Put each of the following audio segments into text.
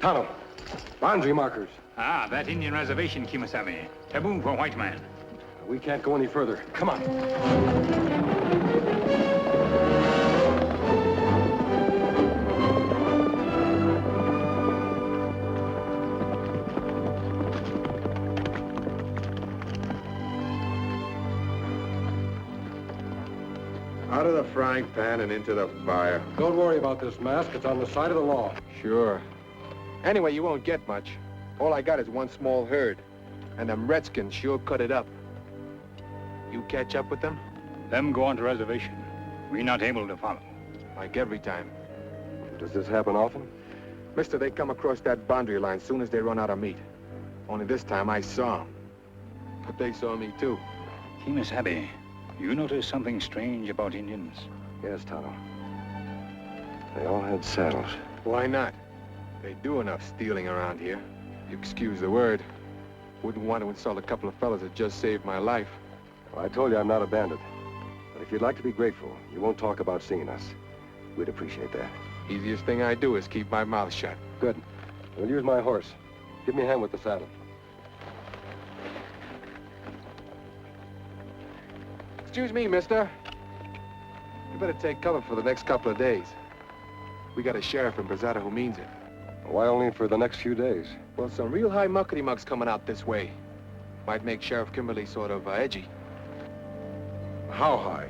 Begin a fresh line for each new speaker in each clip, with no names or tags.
Tonto, boundary markers.
Ah, that Indian reservation, Kimasabi. Taboo for white man.
We can't go any further. Come on.
Out of the frying pan and into the fire.
Don't worry about this mask. It's on the side of the law.
Sure. Anyway, you won't get much. All I got is one small herd. And them redskins sure cut it up. You catch up with them?
Them go on to reservation. We not able to follow.
Like every time.
Does this happen often?
Mister, they come across that boundary line soon as they run out of meat. Only this time I saw them. But they saw me too.
Kimasabi, you notice something strange about Indians?
Yes, Tonto. They all had saddles.
Why not? They do enough stealing around here. You excuse the word. Wouldn't want to insult a couple of fellas that just saved my life.
Well, I told you I'm not a bandit. But if you'd like to be grateful, you won't talk about seeing us. We'd appreciate that.
Easiest thing I do is keep my mouth shut.
Good. We'll use my horse. Give me a hand with the saddle.
Excuse me, mister. You better take cover for the next couple of days. We got a sheriff in Brazada who means it.
Why only for the next few days?
Well, some real high muckety-mucks coming out this way. Might make Sheriff Kimberly sort of edgy.
How high?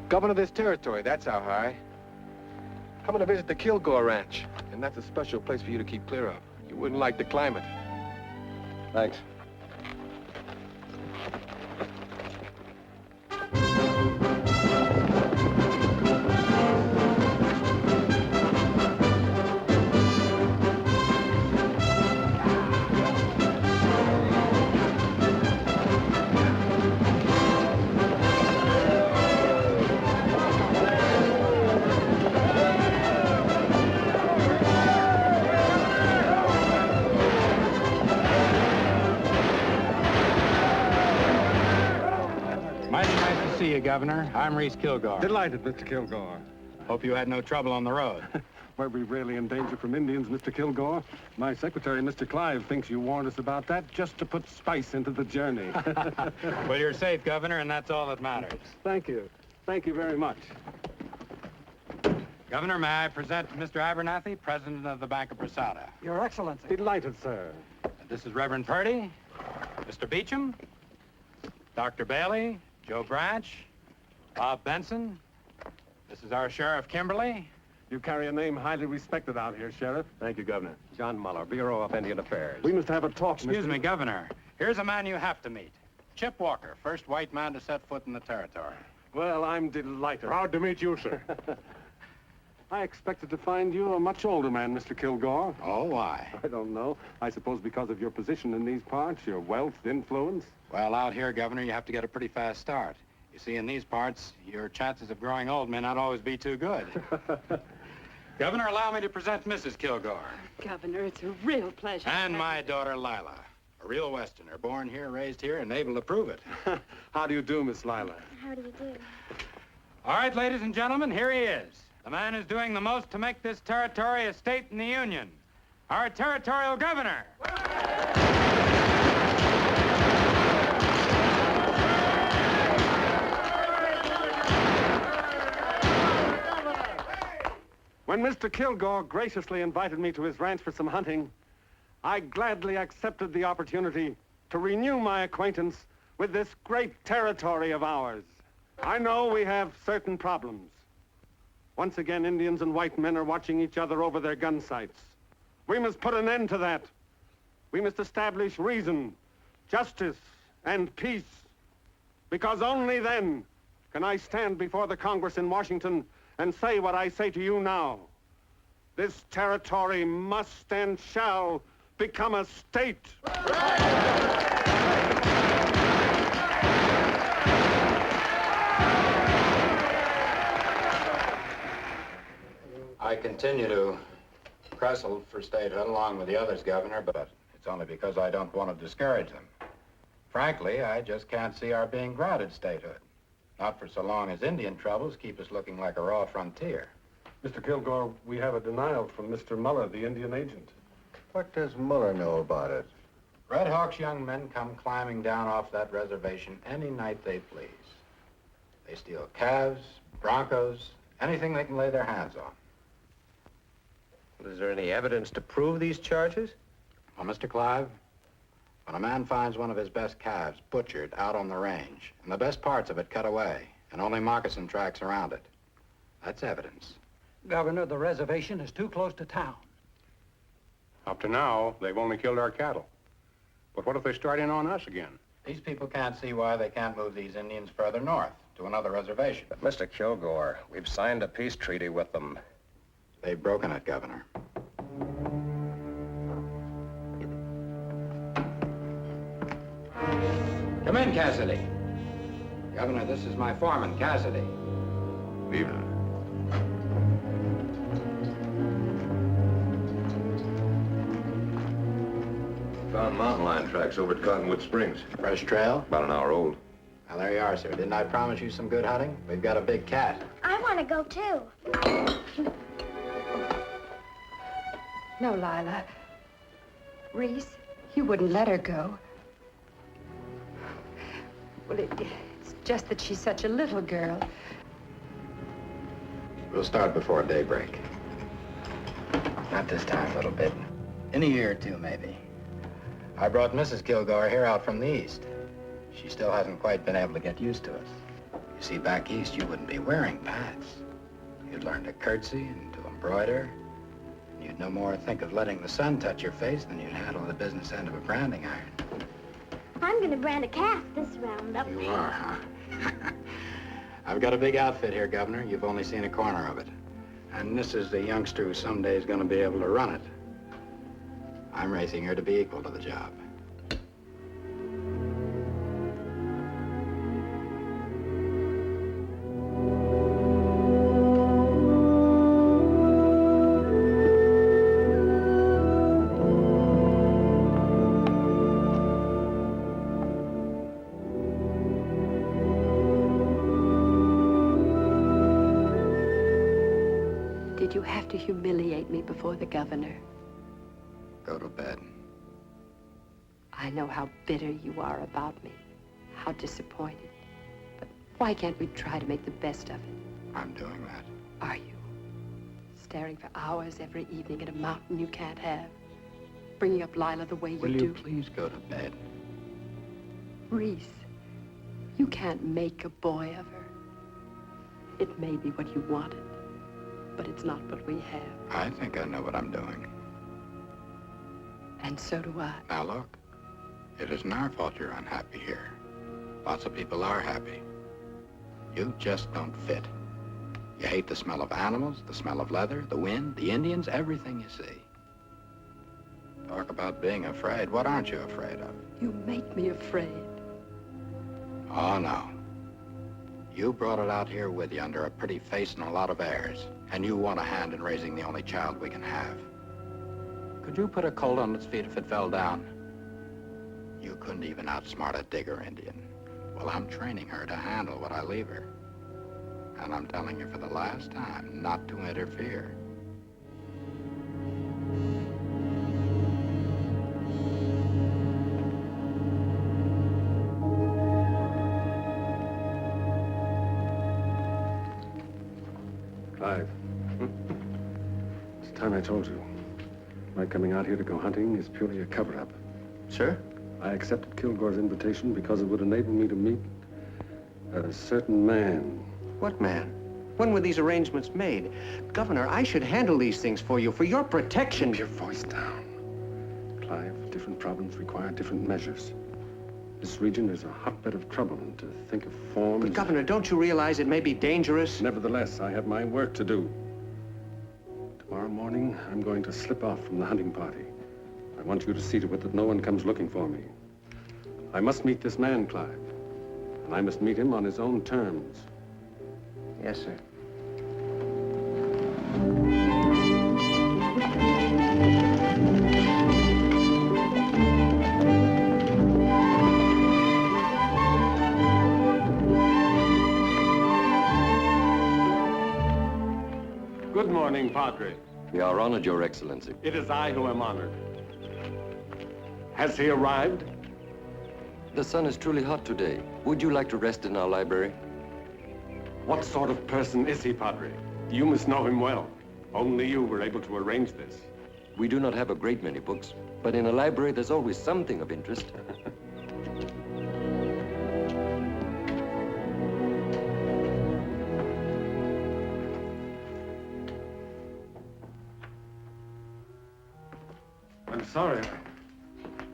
Governor of this territory, that's how high. Coming to visit the Kilgore Ranch. And that's a special place for you to keep clear of. You wouldn't like the climate.
Thanks.
Governor. I'm Reese Kilgore.
Delighted, Mr. Kilgore.
Hope you had no trouble on the road.
Were we really in danger from Indians, Mr. Kilgore? My secretary, Mr. Clive, thinks you warned us about that just to put spice into the journey.
Well, you're safe, Governor, and that's all that matters.
Thank you. Thank you very much.
Governor, may I present Mr. Abernathy, President of the Bank of Brazada.
Your Excellency.
Delighted, sir.
This is Reverend Purdy, Mr. Beecham, Dr. Bailey, Joe Branch, Bob Benson. This is our Sheriff Kimberly.
You carry a name highly respected out here, Sheriff.
Thank you, Governor. John Muller, Bureau of Indian Affairs.
We must have a talk,
Excuse me, Governor. Here's a man you have to meet. Chip Walker, first white man to set foot in the territory.
Well, I'm delighted.
Proud to meet you, sir.
I expected to find you a much older man, Mr. Kilgore.
Oh, why?
I don't know. I suppose because of your position in these parts, your wealth, influence.
Well, out here, Governor, you have to get a pretty fast start. You see, in these parts, your chances of growing old may not always be too good. Governor, allow me to present Mrs. Kilgore.
Governor, it's a real pleasure.
And my daughter, Lila. A real Westerner, born here, raised here, and able to prove it.
How do you do, Miss Lila?
How do you do?
All right, ladies and gentlemen, here he is. The man who's doing the most to make this territory a state in the Union. Our territorial governor.
When Mr. Kilgore graciously invited me to his ranch for some hunting, I gladly accepted the opportunity to renew my acquaintance with this great territory of ours. I know we have certain problems. Once again, Indians and white men are watching each other over their gun sights. We must put an end to that. We must establish reason, justice, and peace. Because only then can I stand before the Congress in Washington and say what I say to you now. This territory must and shall become a state.
I continue to wrestle for statehood along with the others, Governor, but it's only because I don't want to discourage them. Frankly, I just can't see our being granted statehood. Not for so long as Indian troubles keep us looking like a raw frontier.
Mr. Kilgore, we have a denial from Mr. Muller, the Indian agent.
What does Muller know about it?
Red Hawk's young men come climbing down off that reservation any night they please. They steal calves, broncos, anything they can lay their hands on.
Is there any evidence to prove these charges?
Well, Mr. Clive, when a man finds one of his best calves butchered out on the range, and the best parts of it cut away, and only moccasin tracks around it, that's evidence.
Governor, the reservation is too close to town.
Up to now, they've only killed our cattle. But what if they start in on us again?
These people can't see why they can't move these Indians further north to another reservation.
But, Mr. Kilgore, we've signed a peace treaty with them.
They've broken it, Governor. Come in, Cassidy. Governor, this is my foreman, Cassidy.
Evening.
Found mountain lion tracks over at Cottonwood Springs.
Fresh trail?
About an hour old.
Well, there you are, sir. Didn't I promise you some good hunting? We've got a big cat.
I want to go, too.
No, Lila. Reese, you wouldn't let her go. Well, it's just that she's such a little girl.
We'll start before daybreak. Not this time, little bit. In a year or two, maybe. I brought Mrs. Kilgore here out from the east. She still hasn't quite been able to get used to us. You see, back east, you wouldn't be wearing pads. You'd learn to curtsy and to embroider. And you'd no more think of letting the sun touch your face than you'd handle the business end of a branding iron.
I'm going to brand a calf this roundup.
You are, huh? I've got a big outfit here, Governor. You've only seen a corner of it. And this is the youngster who someday is going to be able to run it. I'm raising her to be equal to the job.
Did you have to humiliate me before the governor?
Go to bed.
I know how bitter you are about me, how disappointed. But why can't we try to make the best of it?
I'm doing that.
Are you? Staring for hours every evening at a mountain you can't have. Bringing up Lila the way you
Will
do.
you please go to bed?
Reese, you can't make a boy of her. It may be what you wanted, but it's not what we have.
I think I know what I'm doing.
And so do I.
Now look, it isn't our fault you're unhappy here. Lots of people are happy. You just don't fit. You hate the smell of animals, the smell of leather, the wind, the Indians, everything you see. Talk about being afraid. What aren't you afraid of?
You make me afraid.
Oh, no. You brought it out here with you under a pretty face and a lot of airs. And you want a hand in raising the only child we can have. Could you put a colt on its feet if it fell down? You couldn't even outsmart a digger Indian. Well, I'm training her to handle what I leave her. And I'm telling you for the last time not to interfere.
Clive. It's time I told you. My coming out here to go hunting is purely a cover-up.
Sir?
I accepted Kilgore's invitation because it would enable me to meet a certain man.
What man? When were these arrangements made? Governor, I should handle these things for you, for your protection.
Keep your voice down. Clive, different problems require different measures. This region is a hotbed of trouble, and to think of forms...
But, Governor, don't you realize it may be dangerous?
Nevertheless, I have my work to do. Tomorrow morning, I'm going to slip off from the hunting party. I want you to see to it that no one comes looking for me. I must meet this man, Clive. And I must meet him on his own terms.
Yes, sir.
Good morning, Padre.
We are honored, Your Excellency.
It is I who am honored. Has he arrived?
The sun is truly hot today. Would you like to rest in our library?
What sort of person is he, Padre? You must know him well. Only you were able to arrange this.
We do not have a great many books, but in a library there's always something of interest.
I'm sorry.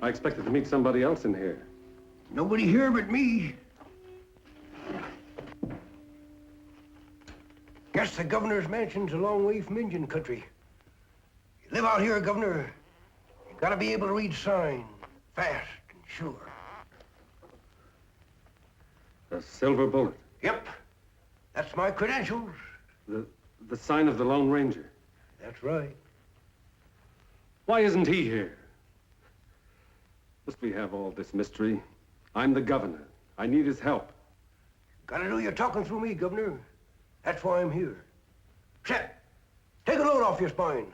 I expected to meet somebody else in here.
Nobody here but me. Guess the governor's mansion's a long way from Indian country. You live out here, Governor, you gotta be able to read signs, fast and sure.
A silver bullet.
Yep, that's my credentials.
The sign of the Lone Ranger.
That's right.
Why isn't he here? Must we have all this mystery? I'm the governor. I need his help.
Gotta do your talking through me, Governor. That's why I'm here. Shep, take a load off your spine.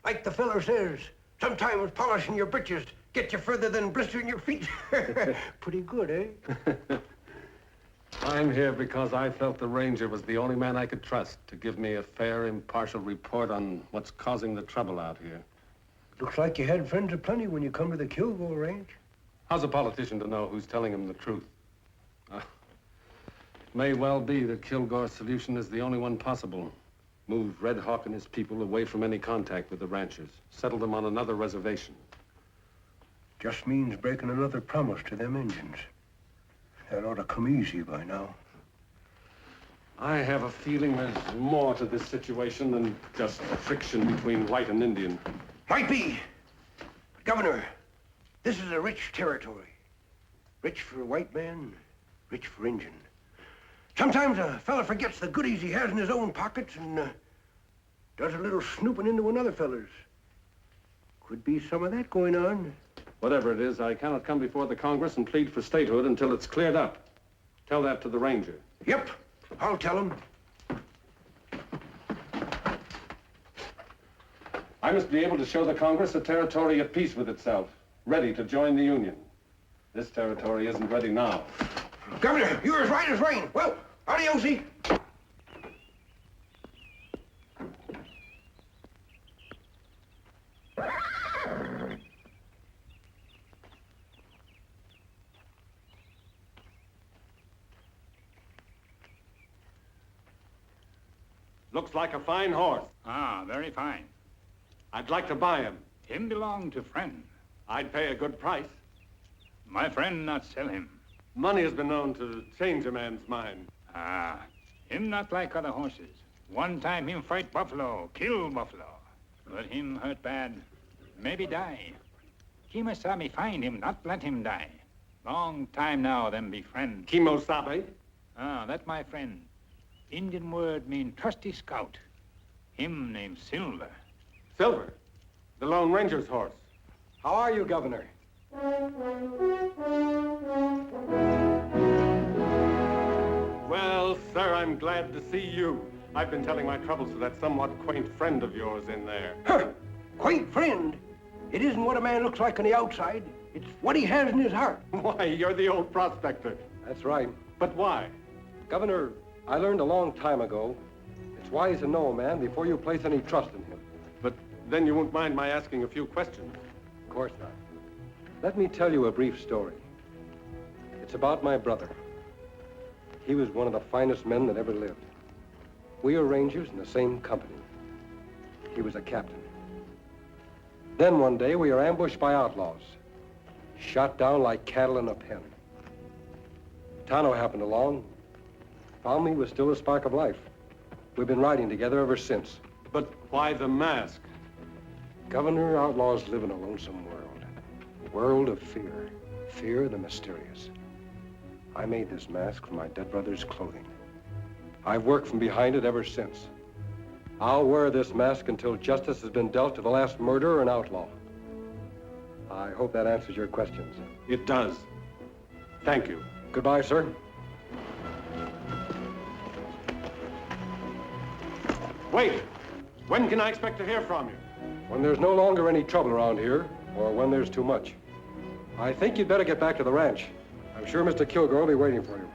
Like the feller says, sometimes polishing your britches get you further than blistering your feet. Pretty good, eh?
I'm here because I felt the ranger was the only man I could trust to give me a fair, impartial report on what's causing the trouble out here.
Looks like you had friends aplenty when you come to the Kilgore Ranch.
How's a politician to know who's telling him the truth? It may well be that Kilgore's solution is the only one possible. Move Red Hawk and his people away from any contact with the ranchers. Settle them on another reservation.
Just means breaking another promise to them Indians. That ought to come easy by now.
I have a feeling there's more to this situation than just friction between white and Indian.
Might be. But Governor, this is a rich territory. Rich for a white man, rich for Indian. Sometimes a fella forgets the goodies he has in his own pockets and does a little snooping into another fella's. Could be some of that going on.
Whatever it is, I cannot come before the Congress and plead for statehood until it's cleared up. Tell that to the ranger.
Yep, I'll tell him.
I must be able to show the Congress a territory at peace with itself, ready to join the Union. This territory isn't ready now.
Governor, you're as right as rain. Well, adios-y.
Looks like a fine horse.
Ah, very fine.
I'd like to buy him.
Him belong to friend.
I'd pay a good price.
My friend not sell him.
Money has been known to change a man's mind.
Ah, him not like other horses. One time him fight buffalo, kill buffalo. But him hurt bad, maybe die. Kimosabe find him, not let him die. Long time now, them be friend.
Kimosabe?
Ah, that my friend. Indian word mean trusty scout. Him named Silver.
Silver? The Lone Ranger's horse.
How are you, Governor?
Well, sir, I'm glad to see you. I've been telling my troubles to that somewhat quaint friend of yours in there.
Huh. Quaint friend. It isn't what a man looks like on the outside. It's what he has in his heart.
Why, you're the old prospector.
That's right.
But why?
Governor, I learned a long time ago, it's wise to know a man before you place any trust in him.
But then you won't mind my asking a few questions.
Of course not. Let me tell you a brief story. It's about my brother. He was one of the finest men that ever lived. We were rangers in the same company. He was a captain. Then one day we were ambushed by outlaws, shot down like cattle in a pen. Tonto happened along, found me with still a spark of life. We've been riding together ever since.
But why the mask?
Governor, outlaws live in a lonesome world. A world of fear. Fear of the mysterious. I made this mask from my dead brother's clothing. I've worked from behind it ever since. I'll wear this mask until justice has been dealt to the last murderer and outlaw. I hope that answers your questions.
It does. Thank you.
Goodbye, sir.
Wait! When can I expect to hear from you?
When there's no longer any trouble around here, or when there's too much. I think you'd better get back to the ranch. I'm sure Mr. Kilgore will be waiting for you.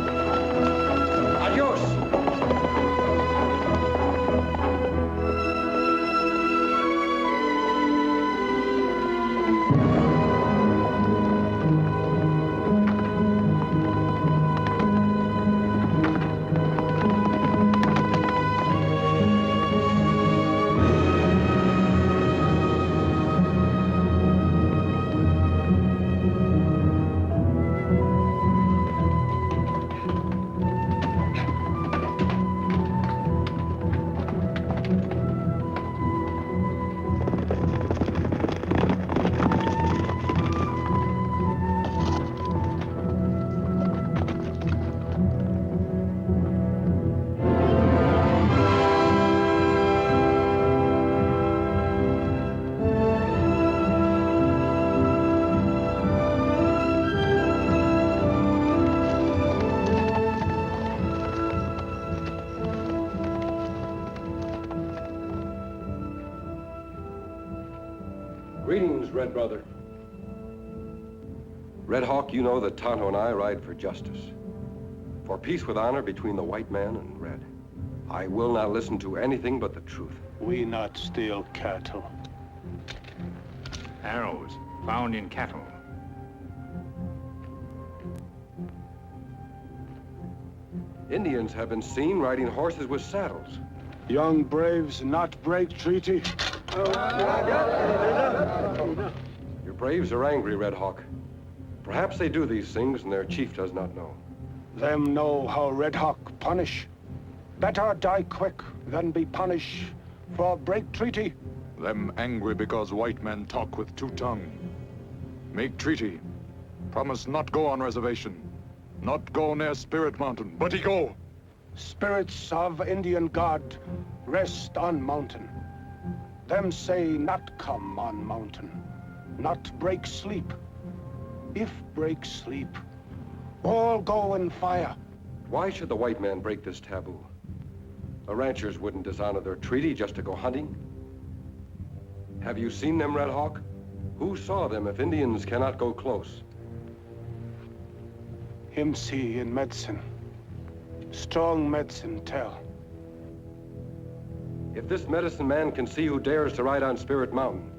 Adios! Greetings, Red Brother. Red Hawk, you know that Tonto and I ride for justice. For peace with honor between the white man and red. I will not listen to anything but the truth.
We not steal cattle.
Arrows found in cattle.
Indians have been seen riding horses with saddles.
Young braves not break treaty.
Your braves are angry, Red Hawk. Perhaps they do these things and their chief does not know.
Them know how Red Hawk punish. Better die quick than be punished for break treaty.
Them angry because white men talk with two tongue. Make treaty. Promise not go on reservation. Not go near Spirit Mountain, but he go.
Spirits of Indian God rest on mountain. Them say not come on mountain, not break sleep. If break sleep, all go in fire.
Why should the white man break this taboo? The ranchers wouldn't dishonor their treaty just to go hunting. Have you seen them, Red Hawk? Who saw them if Indians cannot go close?
Him see in medicine. Strong medicine tell.
If this medicine man can see who dares to ride on Spirit Mountain,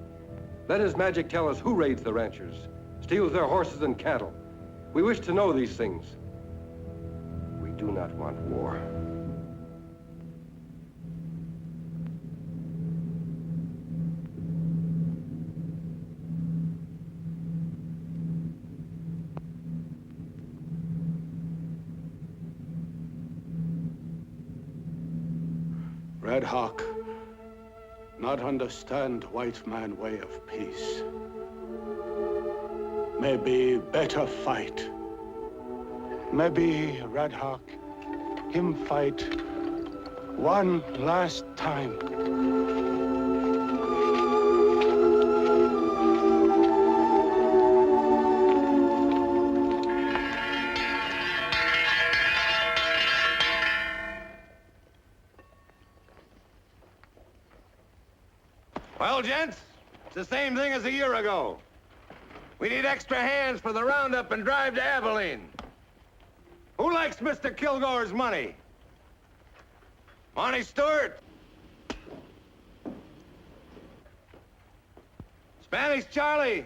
let his magic tell us who raids the ranchers, steals their horses and cattle. We wish to know these things. We do not want war.
Red Hawk, not understand white man way of peace. Maybe better fight. Maybe Red Hawk, him fight one last time.
Well, gents, it's the same thing as a year ago. We need extra hands for the roundup and drive to Abilene. Who likes Mr. Kilgore's money? Monty Stewart? Spanish Charlie?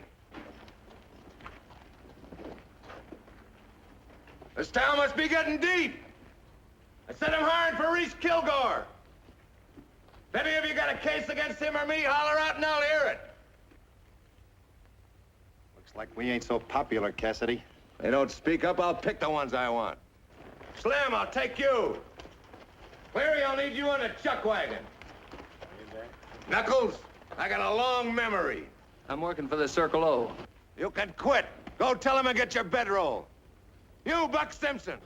This town must be getting deep. I said I'm hiring for Reese Kilgore. If any of you got a case against him or me, holler out and I'll hear it.
Looks like we ain't so popular, Cassidy.
They don't speak up, I'll pick the ones I want. Slim, I'll take you. Cleary, I'll need you on a chuck wagon. Knuckles, I got a long memory.
I'm working for the Circle O.
You can quit. Go tell him and get your bedroll. You, Buck Simpson.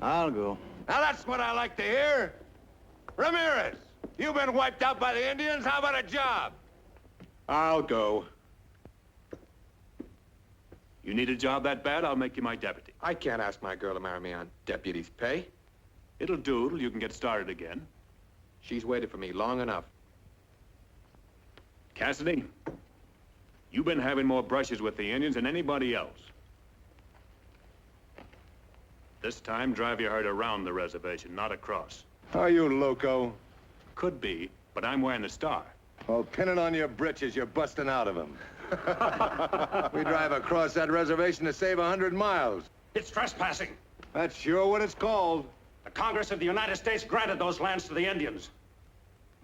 I'll go.
Now that's what I like to hear. Ramirez, you've been wiped out by the Indians. How about a job?
I'll go. You need a job that bad, I'll make you my deputy.
I can't ask my girl to marry me on deputy's pay.
It'll do till you can get started again.
She's waited for me long enough.
Cassidy, You've been having more brushes with the Indians than anybody else. This time, drive your herd around the reservation, not across.
Are you loco?
Could be, but I'm wearing the star.
Oh, pin it on your britches. You're busting out of them. We drive across that reservation to save 100 miles.
It's trespassing.
That's sure what it's called.
The Congress of the United States granted those lands to the Indians.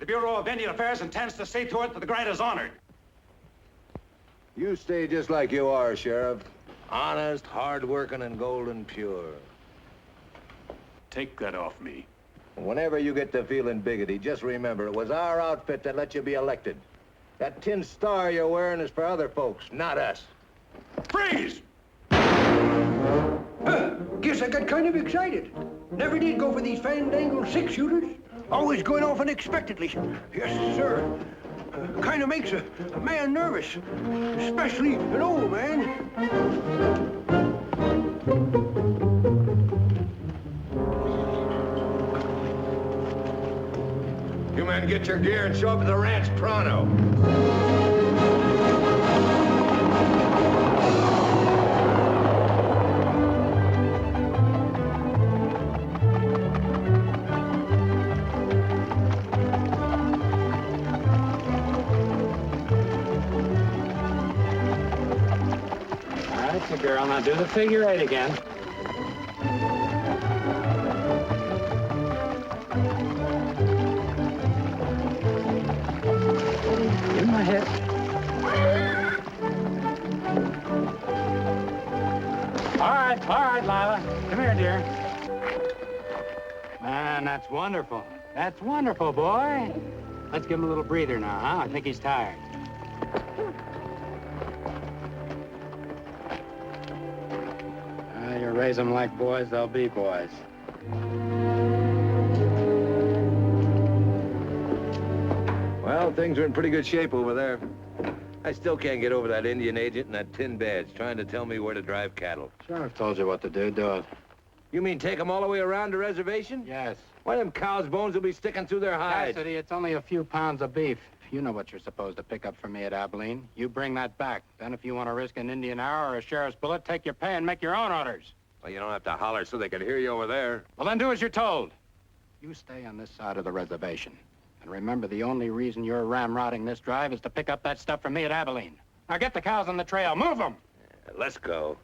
The Bureau of Indian Affairs intends to see to it that the grant is honored.
You stay just like you are, Sheriff. Honest, hard-working, and golden pure.
Take that off me.
Whenever you get to feeling biggity, just remember it was our outfit that let you be elected. That tin star you're wearing is for other folks, not us.
Freeze!
Guess I got kind of excited. Never did go for these fandangled six-shooters. Always going off unexpectedly. Yes, sir. Kind of makes a man nervous, especially an old man.
You men get your gear and show up at the ranch pronto.
All right, girl, now do the figure eight again. Give him a hit. All right, Lila. Come here, dear. Man, that's wonderful. That's wonderful, boy. Let's give him a little breather now, huh? I think he's tired. You raise them like boys, they'll be boys.
Well, things are in pretty good shape over there. I still can't get over that Indian agent and that tin badge trying to tell me where to drive cattle.
Sheriff told you what to do. Do it.
You mean take them all the way around the reservation?
Yes.
Why, them cows' bones will be sticking through their hides.
Cassidy, it's only a few pounds of beef. You know what you're supposed to pick up for me at Abilene. You bring that back. Then if you want to risk an Indian hour or a sheriff's bullet, take your pay and make your own orders.
Well, you don't have to holler so they can hear you over there.
Well, then do as you're told. You stay on this side of the reservation. And remember, the only reason you're ramrodding this drive is to pick up that stuff from me at Abilene. Now get the cows on the trail. Move them!
Yeah, let's go.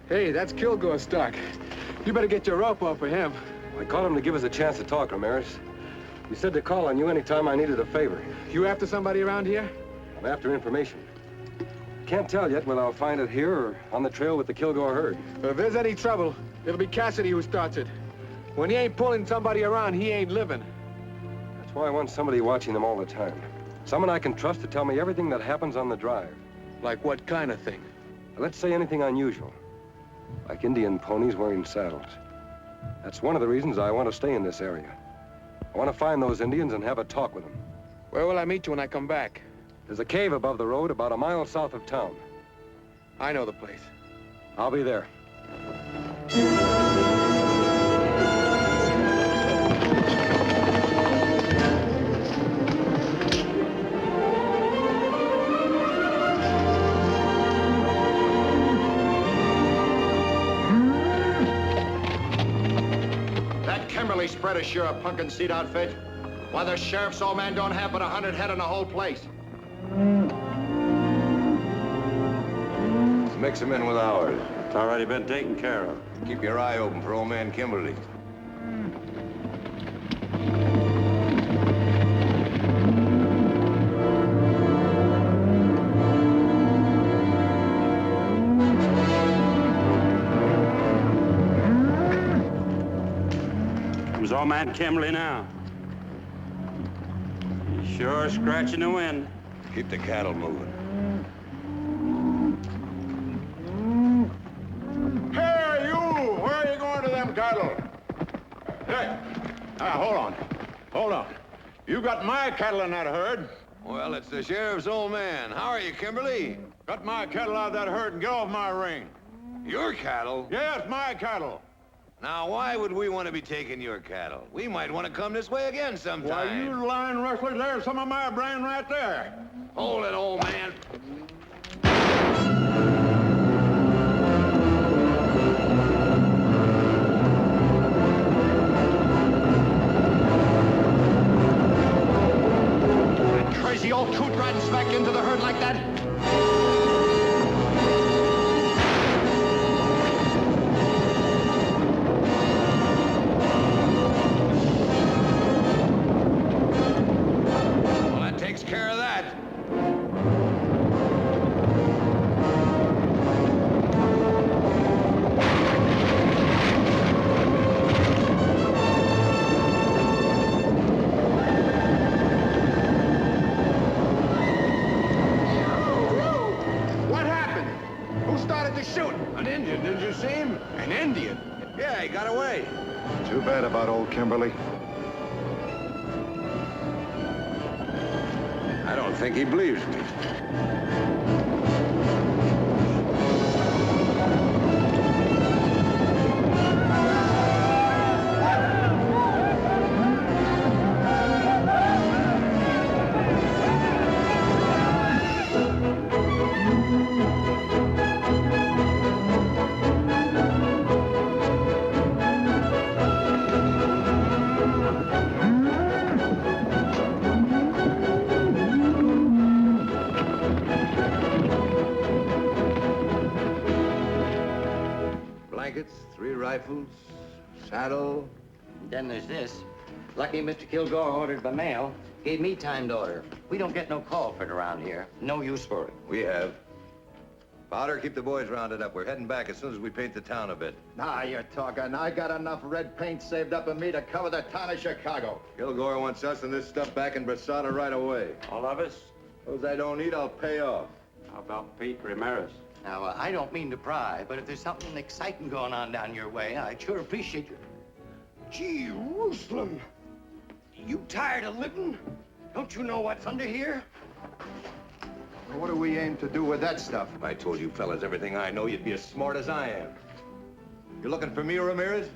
Hey, that's Kilgore's stock. You better get your rope off of him.
I called him to give us a chance to talk, Ramirez. He said to call on you anytime I needed a favor.
You after somebody around here?
I'm after information. Can't tell yet whether I'll find it here or on the trail with the Kilgore herd.
Well, if there's any trouble, it'll be Cassidy who starts it. When he ain't pulling somebody around, he ain't living.
That's why I want somebody watching them all the time. Someone I can trust to tell me everything that happens on the drive.
Like what kind of thing?
Let's say anything unusual. Like Indian ponies wearing saddles. That's one of the reasons I want to stay in this area. I want to find those Indians and have a talk with them.
Where will I meet you when I come back?
There's a cave above the road about a mile south of town.
I know the place.
I'll be there.
Spread is sure a pumpkin seed outfit. Why, the sheriff's old man don't have but 100 head in the whole place.
Mix them in with ours.
It's already been taken care of.
Keep your eye open for old man Kimberly.
Comes old man Kimberly now. He's sure scratching the wind.
Keep the cattle moving.
Hey, you! Where are you going to them cattle? Hey, hold on. Hold on. You got my cattle in that herd.
Well, it's the sheriff's old man. How are you, Kimberly?
Got my cattle out of that herd and get off my ring.
Your cattle?
Yes, my cattle.
Now, why would we want to be taking your cattle? We might want to come this way again sometime.
Why, you lying rustlers, there's some of my brand right there.
Hold it, old man.
That crazy old coot riding smack into the herd like that?
Well, that takes care of that.
What happened? Who started the shooting?
An Indian, didn't you see him?
An Indian?
Yeah, he got away.
Too bad about old Kimberly.
I don't think he believes me. Blankets, 3 rifles, saddle.
Then there's this. Lucky Mr. Kilgore ordered by mail. Gave me timed order. We don't get no call for it around here. No use for it.
We have. Powder, keep the boys rounded up. We're heading back as soon as we paint the town a bit.
Nah, you're talking. I got enough red paint saved up in me to cover the town of Chicago.
Kilgore wants us and this stuff back in Brasada right away.
All of us?
Those I don't need, I'll pay off.
How about Pete Ramirez?
Now, I don't mean to pry, but if there's something exciting going on down your way, I'd sure appreciate you. Jerusalem! You tired of living? Don't you know what's under here?
Well, what do we aim to do with that stuff?
If I told you fellas everything I know, you'd be as smart as I am. You looking for me, Ramirez?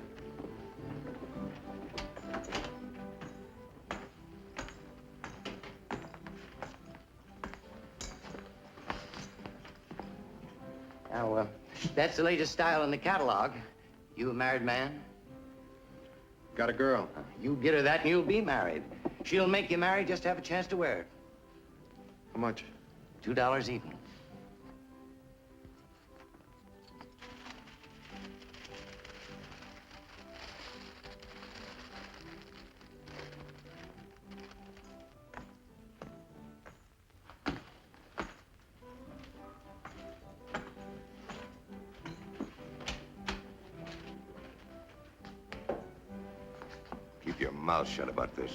Now, that's the latest style in the catalog. You a married man?
Got a girl.
You get her that and you'll be married. She'll make you married just to have a chance to wear it.
How much?
$2 even.
Keep your mouth shut about this.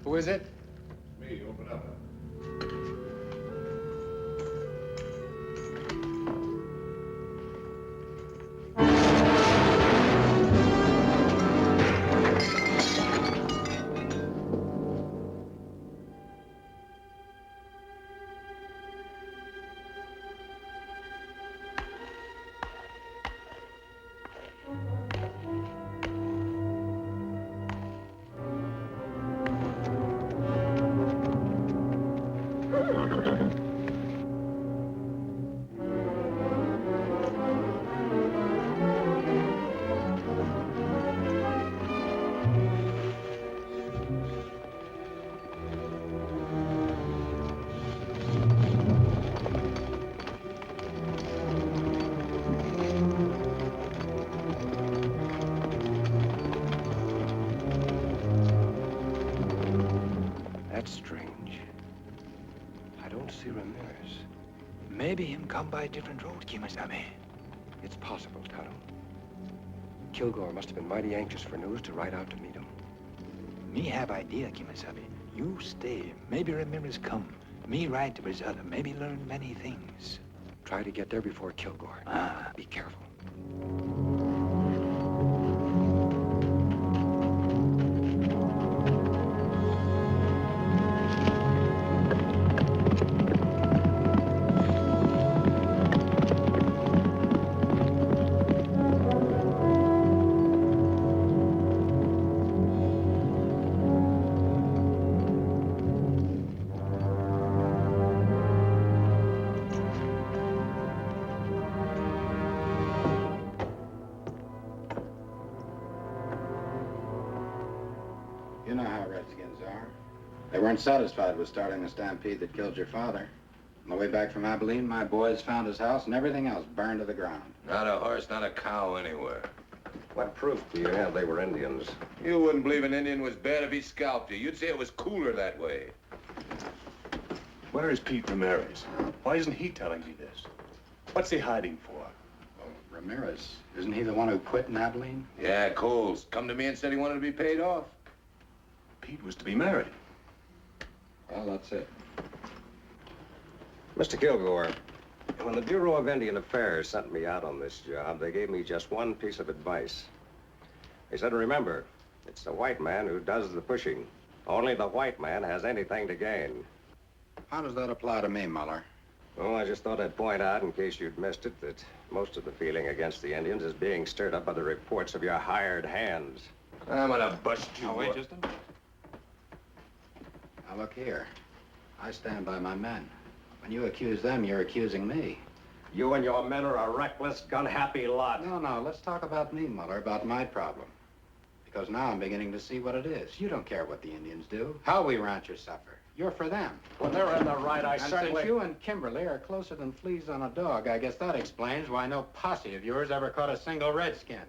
Who is it?
Me, open up.
That's strange. I don't see Ramirez.
Maybe him come by different road, Kimasabi.
It's possible, Tonto. Kilgore must have been mighty anxious for news to ride out to meet him.
Me have idea, Kimasabi. You stay. Maybe Ramirez come. Me ride to Brazil. Maybe learn many things.
Try to get there before Kilgore.
Ah.
Be careful.
You know how Redskins are. They weren't satisfied with starting the stampede that killed your father. On the way back from Abilene, my boys found his house and everything else burned to the ground.
Not a horse, not a cow anywhere.
What proof do you have they were Indians?
You wouldn't believe an Indian was bad if he scalped you. You'd say it was cooler that way.
Where is Pete Ramirez? Why isn't he telling me this? What's he hiding for?
Well, Ramirez, isn't he the one who quit in Abilene?
Yeah, Coles. Come to me and said he wanted to be paid off.
Pete was to be married.
Well, that's it.
Mr. Kilgore, when the Bureau of Indian Affairs sent me out on this job, they gave me just one piece of advice. They said, remember, it's the white man who does the pushing. Only the white man has anything to gain.
How does that apply to me, Muller?
Oh, I just thought I'd point out, in case you'd missed it, that most of the feeling against the Indians is being stirred up by the reports of your hired hands.
I'm gonna bust you.
Now, wait just a minute. Now, look here. I stand by my men. When you accuse them, you're accusing me.
You and your men are a reckless, gun-happy lot.
No, let's talk about me, Muller, about my problem. Because now I'm beginning to see what it is. You don't care what the Indians do, how we ranchers suffer. You're for them.
Well, they're in the right,
And since you and Kimberly are closer than fleas on a dog, I guess that explains why no posse of yours ever caught a single redskin.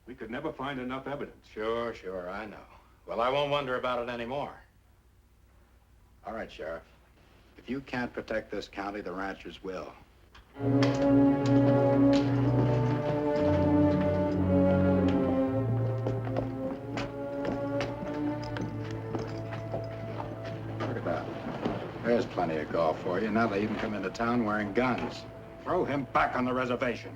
We could never find enough evidence.
Sure, I know. Well, I won't wonder about it anymore. All right, Sheriff. If you can't protect this county, the ranchers will. Look at that. There's plenty of golf for you. Now they even come into town wearing guns. Throw him back on the reservation.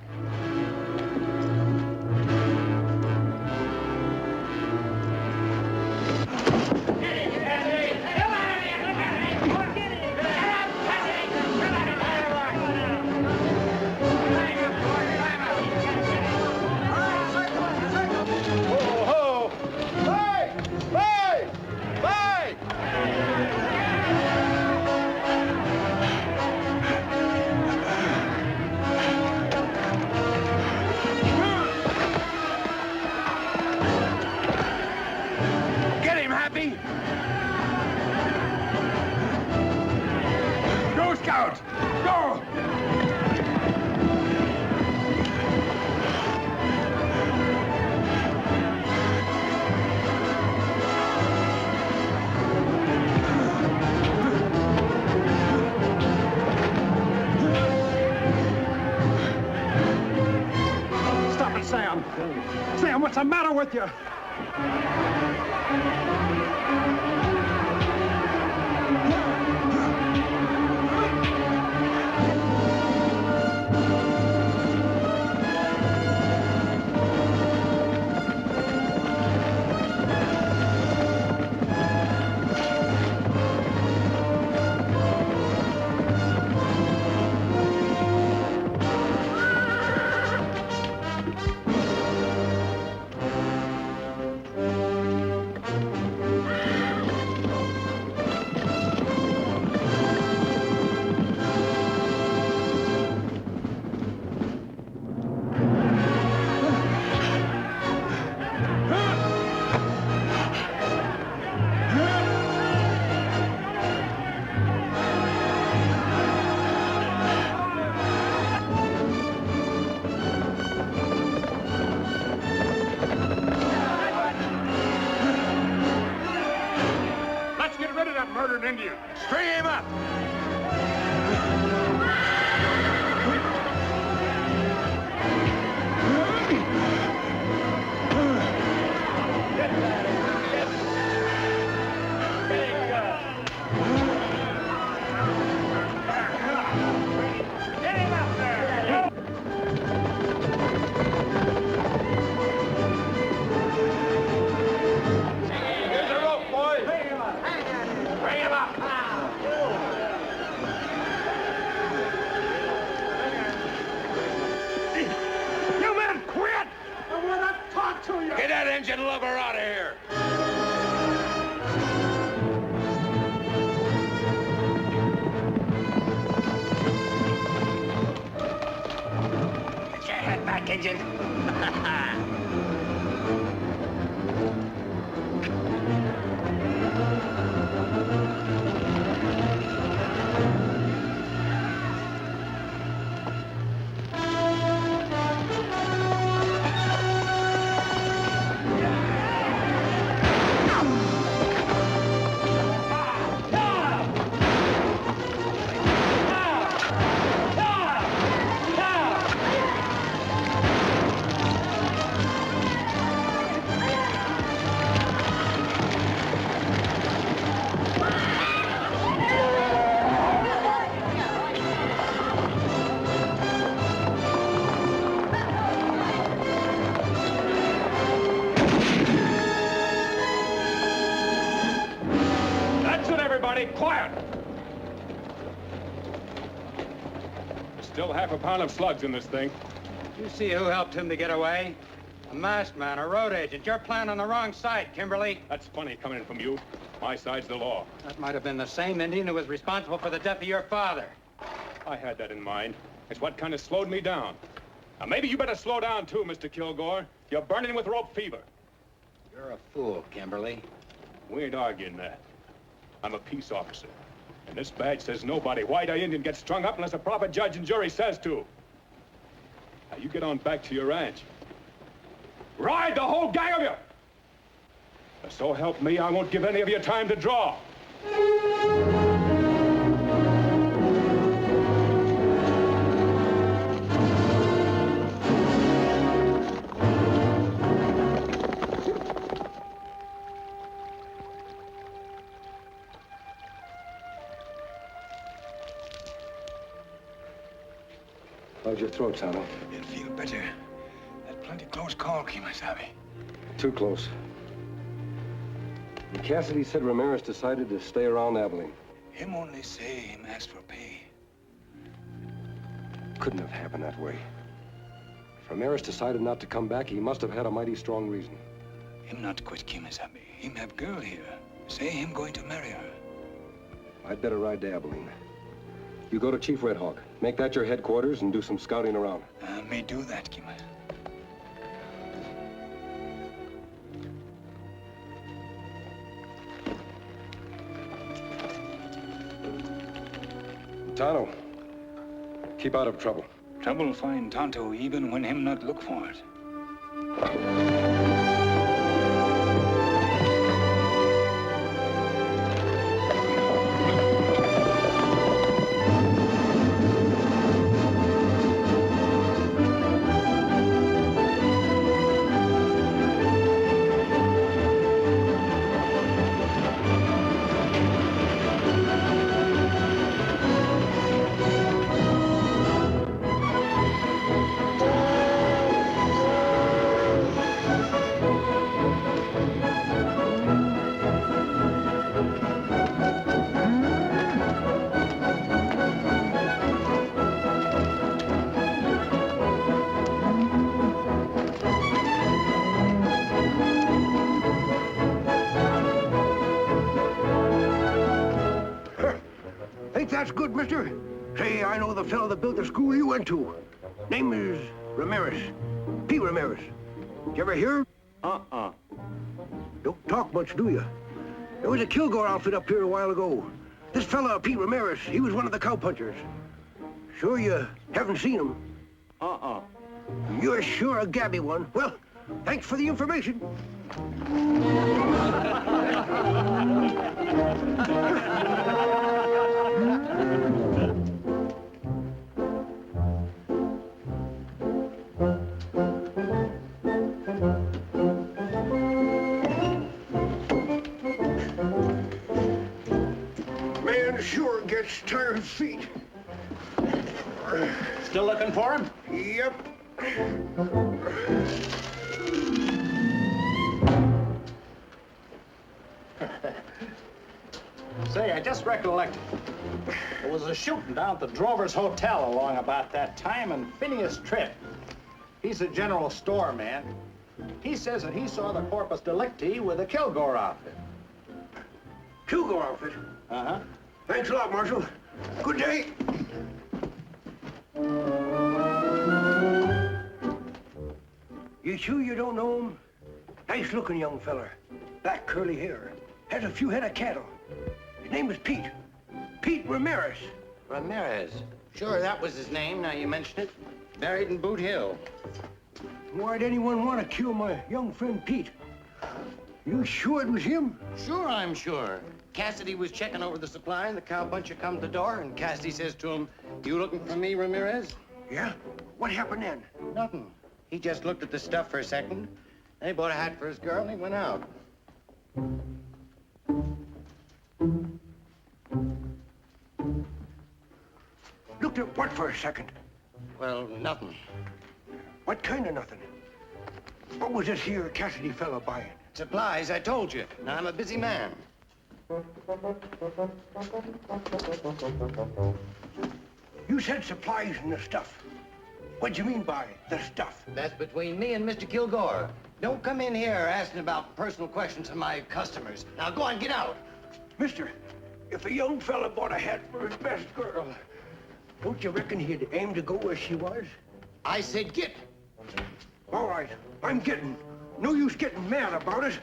Sam, what's the matter with you?
Indian.
String him up! Get that engine lover out of here!
Get your head back, engine.
Quiet! Still half a pound of slugs in this thing.
You see who helped him to get away? A masked man, a road agent. You're playing on the wrong side, Kimberly.
That's funny coming in from you. My side's the law.
That might have been the same Indian who was responsible for the death of your father.
I had that in mind. It's what kind of slowed me down. Now, maybe you better slow down, too, Mr. Kilgore. You're burning with rope fever.
You're a fool, Kimberly.
We ain't arguing that. I'm a peace officer. And this badge says nobody, white-eye Indian, gets strung up unless a proper judge and jury says to. Now, you get on back to your ranch. Ride, the whole gang of you! So help me, I won't give any of you time to draw.
How's your throat, Tonto?
It'll feel better. That plenty close call, Kimasabi.
Too close. Cassidy said Ramirez decided to stay around Abilene.
Him only say him ask for pay.
Couldn't have happened that way. If Ramirez decided not to come back, he must have had a mighty strong reason.
Him not quit Kimasabi. Him have girl here. Say him going to marry her.
I'd better ride to Abilene. You go to Chief Red Hawk. Make that your headquarters and do some scouting around.
May do that, Kima.
Tonto, keep out of trouble.
Trouble find Tonto even when him not look for it. That's good, mister. Say, I know the fellow that built the school you went to. Name is Ramirez. P. Ramirez. Did you ever hear? Don't talk much, do you? There was a Kilgore outfit up here a while ago. This fella, Pete Ramirez, he was one of the cowpunchers. Sure you haven't seen him? You're sure a gabby one. Well, thanks for the information. Man sure gets tired feet.
Still looking for him?
Yep.
Say, I just recollected. There was a shooting down at the Drover's Hotel along about that time, and Phineas Tripp, he's a general store man. He says that he saw the corpus delicti with the Kilgore outfit.
Kilgore outfit?
Uh-huh.
Thanks a lot, Marshal. Good day. You sure you don't know him? Nice-looking young feller. Black curly hair. Has a few head of cattle. His name is Pete. Pete Ramirez.
Ramirez. Sure, that was his name, now you mention it. Buried in Boot Hill.
Why'd anyone want to kill my young friend Pete? You sure it was him?
Sure, I'm sure. Cassidy was checking over the supply, and the cowpuncher come to the door, and Cassidy says to him, "You looking for me, Ramirez?"
Yeah? What happened then?
Nothing. He just looked at the stuff for a second. Then he bought a hat for his girl, and he went out.
Looked at what for a second?
Well, nothing.
What kind of nothing? What was this here Cassidy fella buying?
Supplies, I told you. Now, I'm a busy man.
You said supplies and the stuff. What'd you mean by the stuff?
That's between me and Mr. Kilgore. Don't come in here asking about personal questions of my customers. Now, go on, get out.
Mister, if a young fella bought a hat for his best girl, don't you reckon he'd aim to go where she was?
I said get.
All right, I'm getting. No use getting mad about it.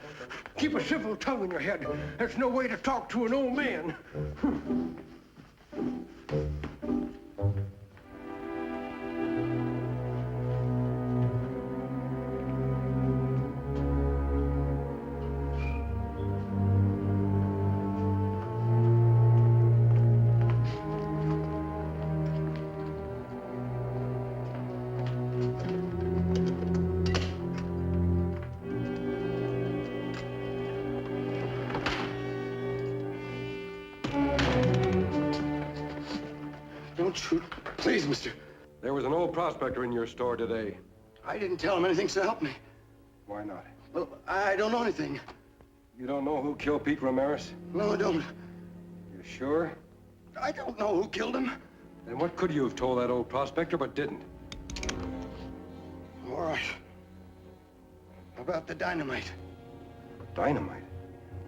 Keep a civil tongue in your head. That's no way to talk to an old man.
Don't shoot. Please, mister.
There was an old prospector in your store today.
I didn't tell him anything, so help me.
Why not?
Well, I don't know anything.
You don't know who killed Pete Ramirez?
No, I don't.
You sure?
I don't know who killed him.
Then what could you have told that old prospector but didn't?
All right. How about the dynamite?
Dynamite?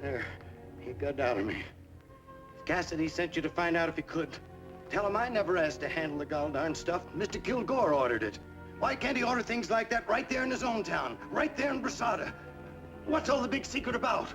There. He got down on me. Cassidy sent you to find out if he could. Tell him I never asked to handle the gall-darn stuff. Mr. Kilgore ordered it. Why can't he order things like that right there in his own town? Right there in Brasada? What's all the big secret about?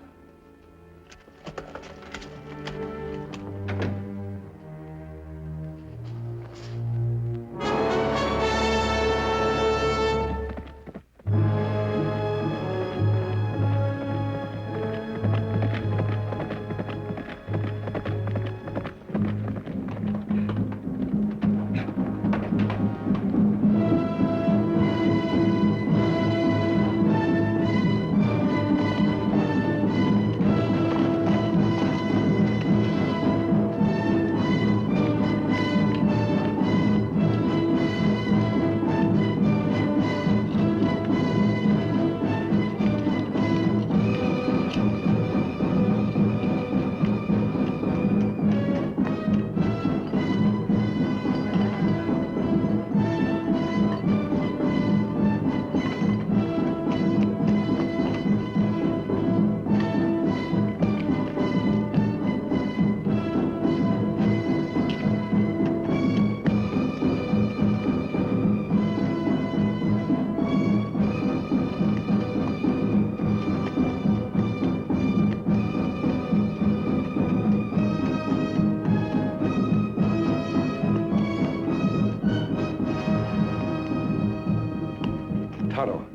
Tonto,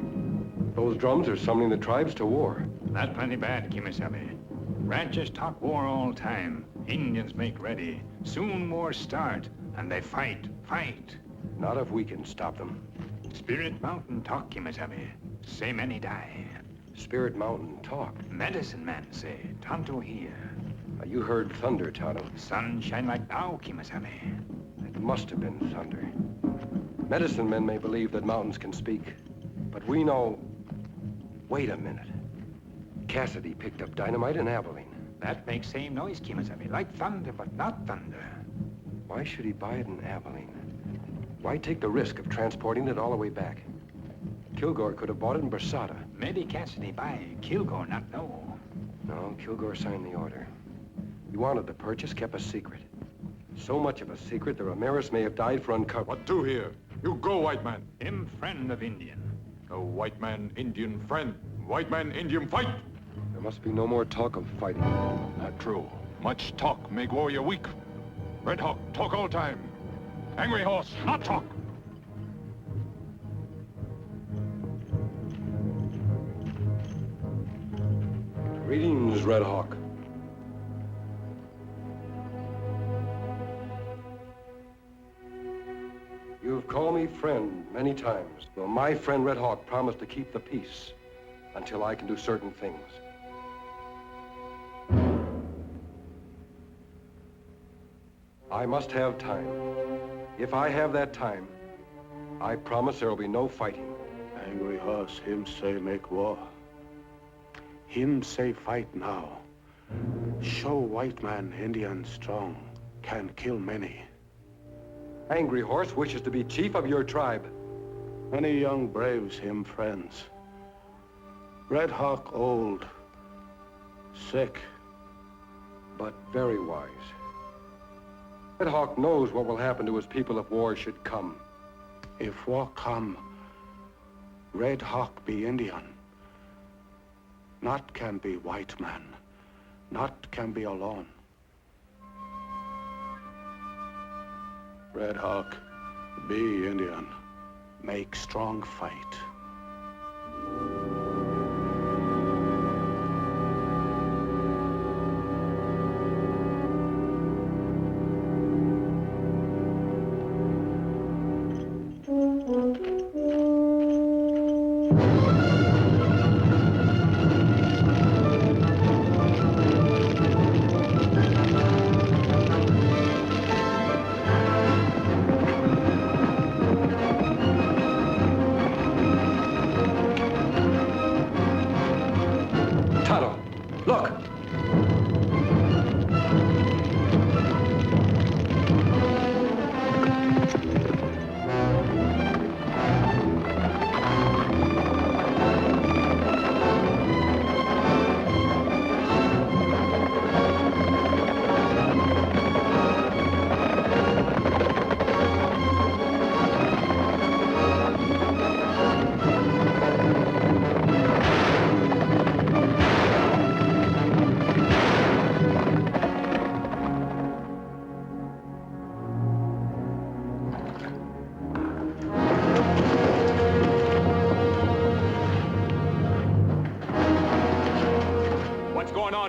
those drums are summoning the tribes to war.
That's plenty bad, Kimasabi. Ranchers talk war all time. Indians make ready. Soon war start, and they fight.
Not if we can stop them.
Spirit Mountain talk, Kimasabi. Say many die.
Spirit Mountain talk?
Medicine man say, Tonto here.
You heard thunder, Tonto.
Sun shine like now, Kimasabi.
It must have been thunder. Medicine men may believe that mountains can speak, but we know... Wait a minute. Cassidy picked up dynamite in Abilene.
That makes same noise, Kimasabi. Like thunder, but not thunder.
Why should he buy it in Abilene? Why take the risk of transporting it all the way back? Kilgore could have bought it in Brasada.
Maybe Cassidy buy, Kilgore not know.
No, Kilgore signed the order. He wanted the purchase kept a secret. So much of a secret that Ramirez may have died for uncover.
What do here? You go, white man.
Him friend of Indian.
A white man, Indian friend. White man, Indian fight.
There must be no more talk of fighting.
Not true. Much talk make warrior weak. Red Hawk, talk all time. Angry horse, not talk.
Greetings, Red Hawk. You've called me friend many times. Well, my friend Red Hawk promised to keep the peace until I can do certain things. I must have time. If I have that time, I promise there will be no fighting.
Angry horse, him say make war. Him say fight now. Show white man Indian strong, can kill many.
Angry Horse wishes to be chief of your tribe.
Many young braves him friends. Red Hawk old, sick.
But very wise. Red Hawk knows what will happen to his people if war should come.
If war come, Red Hawk be Indian. Not can be white man. Not can be alone. Red Hawk, be Indian. Make strong fight.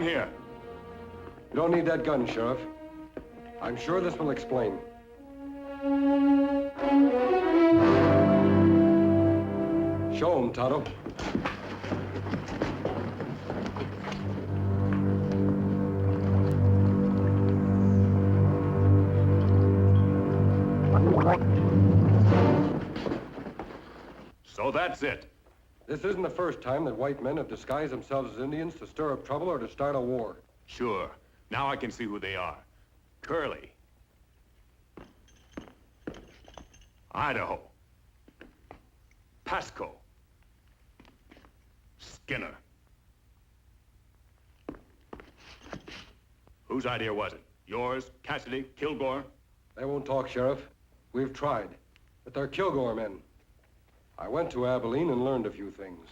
Here.
You don't need that gun, Sheriff. I'm sure this will explain. Show him, Tonto.
So that's it.
This isn't the first time that white men have disguised themselves as Indians to stir up trouble or to start a war.
Sure. Now I can see who they are. Curly. Idaho. Pasco. Skinner. Whose idea was it? Yours, Cassidy, Kilgore?
They won't talk, Sheriff. We've tried. But they're Kilgore men. I went to Abilene and learned a few things.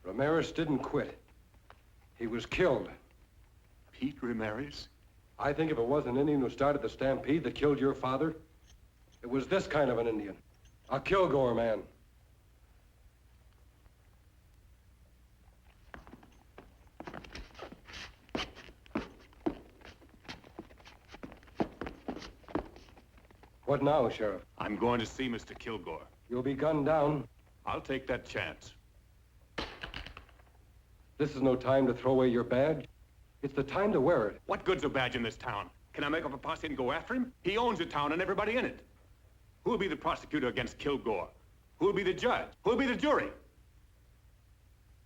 Ramirez didn't quit. He was killed.
Pete Ramirez?
I think if it was an Indian who started the stampede that killed your father, it was this kind of an Indian. A Kilgore man. What now, Sheriff?
I'm going to see Mr. Kilgore.
You'll be gunned down.
I'll take that chance.
This is no time to throw away your badge. It's the time to wear it.
What good's a badge in this town? Can I make up a posse and go after him? He owns the town and everybody in it. Who'll be the prosecutor against Kilgore? Who'll be the judge? Who'll be the jury?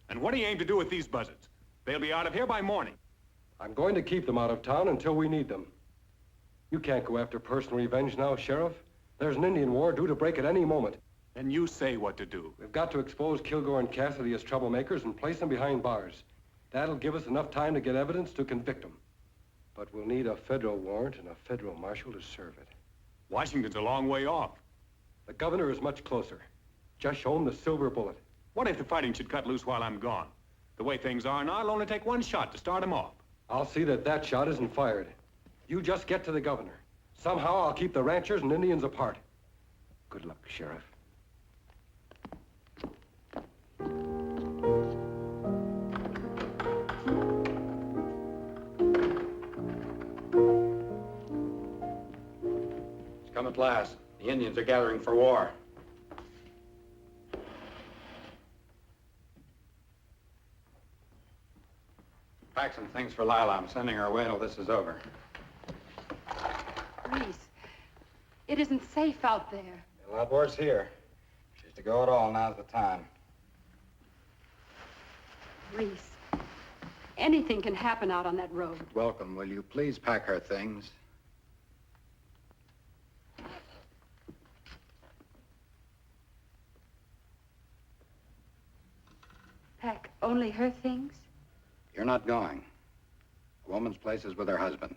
And what do you aim to do with these buzzards? They'll be out of here by morning.
I'm going to keep them out of town until we need them. You can't go after personal revenge now, Sheriff. There's an Indian war due to break at any moment.
And you say what to do.
We've got to expose Kilgore and Cassidy as troublemakers and place them behind bars. That'll give us enough time to get evidence to convict them. But we'll need a federal warrant and a federal marshal to serve it.
Washington's a long way off.
The governor is much closer. Just show him the silver bullet.
What if the fighting should cut loose while I'm gone? The way things are now, I'll only take one shot to start him off.
I'll see that that shot isn't fired. You just get to the governor. Somehow I'll keep the ranchers and Indians apart. Good luck, Sheriff.
It's come at last. The Indians are gathering for war. Pack some things for Lila. I'm sending her away till this is over.
Reese, it isn't safe out there.
A lot worse here. She's to go at all. Now's the time.
Reese, anything can happen out on that road.
Welcome. Will you please pack her things?
Pack only her things?
You're not going. A woman's place is with her husband.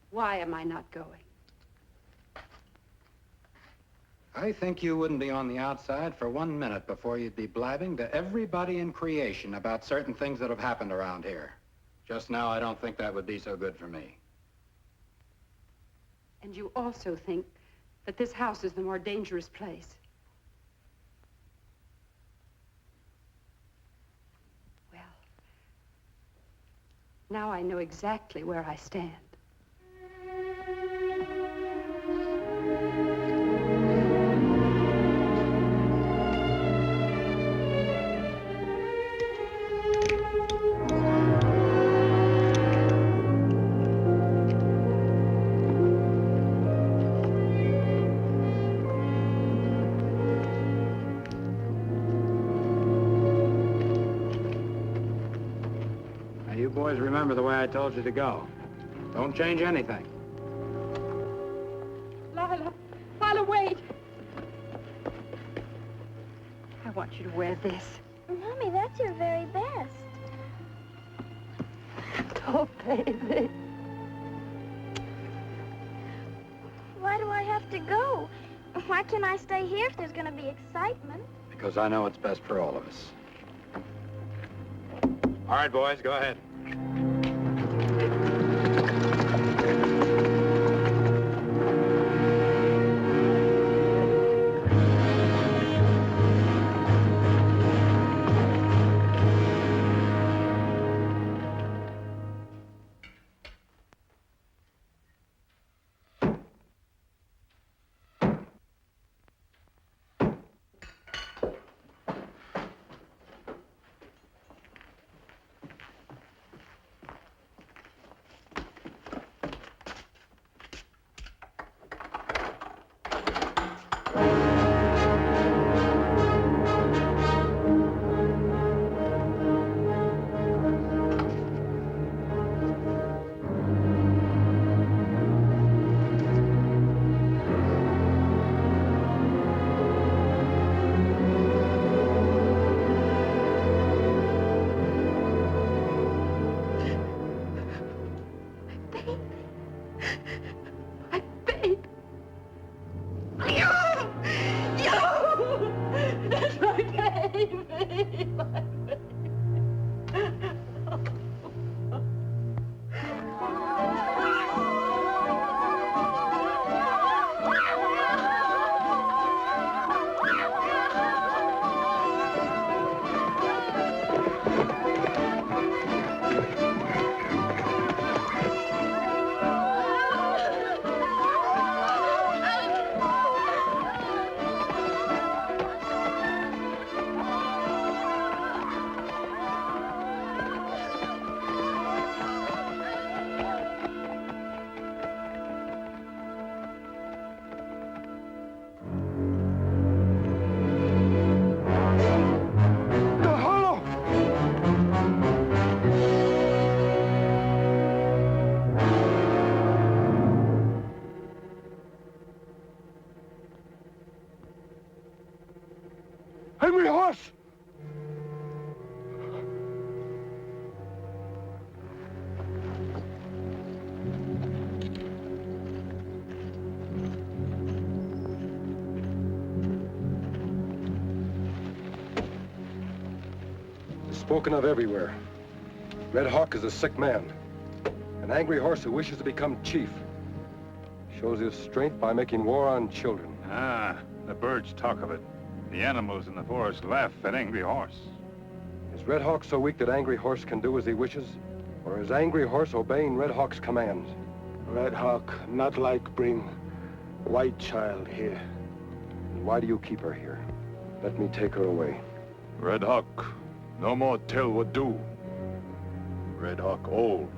Why am I not going?
I think you wouldn't be on the outside for 1 minute before you'd be blabbing to everybody in creation about certain things that have happened around here. Just now, I don't think that would be so good for me.
And you also think that this house is the more dangerous place. Well, now I know exactly where I stand.
You boys remember the way I told you to go. Don't change anything.
Lila, wait. I want you to wear this.
Mommy, that's your very best.
Oh, baby.
Why do I have to go? Why can't I stay here if there's going to be excitement?
Because I know what's best for all of us. All right, boys, go ahead.
Angry horse!
Spoken of everywhere. Red Hawk is a sick man. An angry horse who wishes to become chief. Shows his strength by making war on children.
Ah, the birds talk of it. The animals in the forest laugh at Angry Horse.
Is Red Hawk so weak that Angry Horse can do as he wishes? Or is Angry Horse obeying Red Hawk's commands?
Red Hawk not like bring white child here.
And why do you keep her here? Let me take her away.
Red Hawk, no more tell what do. Red Hawk old,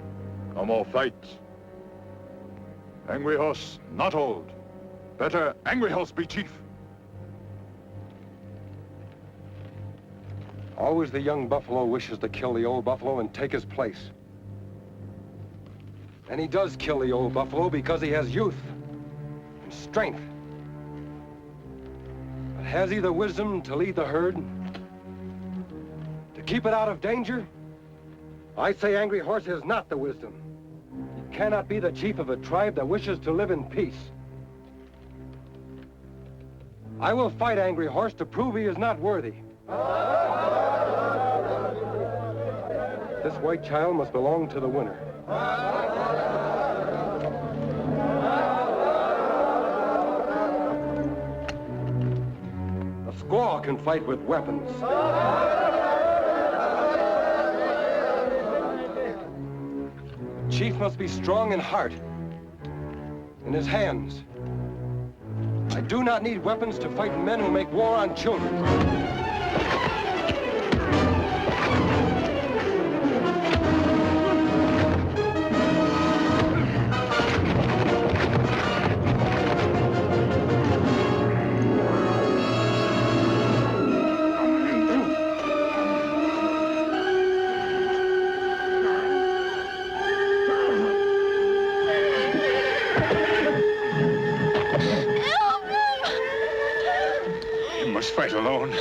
no more fight. Angry Horse not old. Better Angry Horse be chief.
Always the young buffalo wishes to kill the old buffalo and take his place. And he does kill the old buffalo because he has youth and strength. But has he the wisdom to lead the herd? To keep it out of danger? I say Angry Horse has not the wisdom. He cannot be the chief of a tribe that wishes to live in peace. I will fight Angry Horse to prove he is not worthy. This white child must belong to the winner. A squaw can fight with weapons. Chief must be strong in heart, in his hands. I do not need weapons to fight men who make war on children.
Fight alone.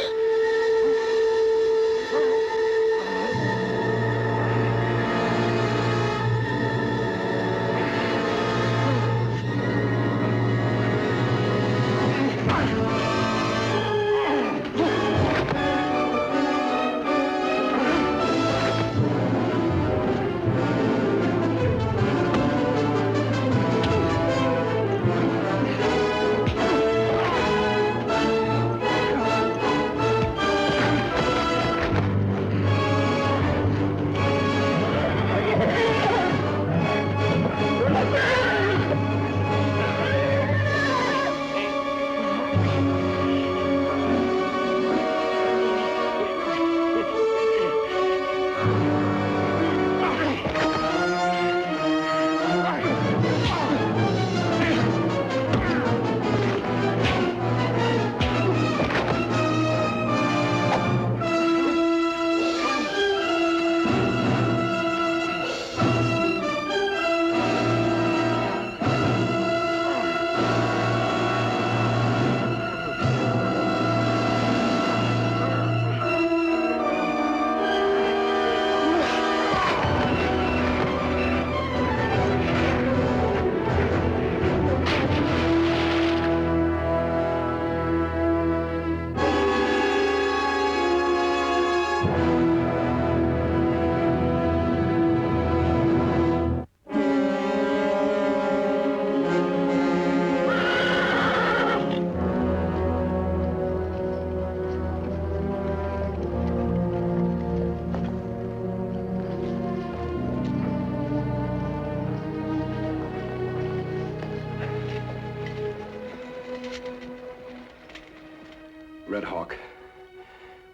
Red Hawk,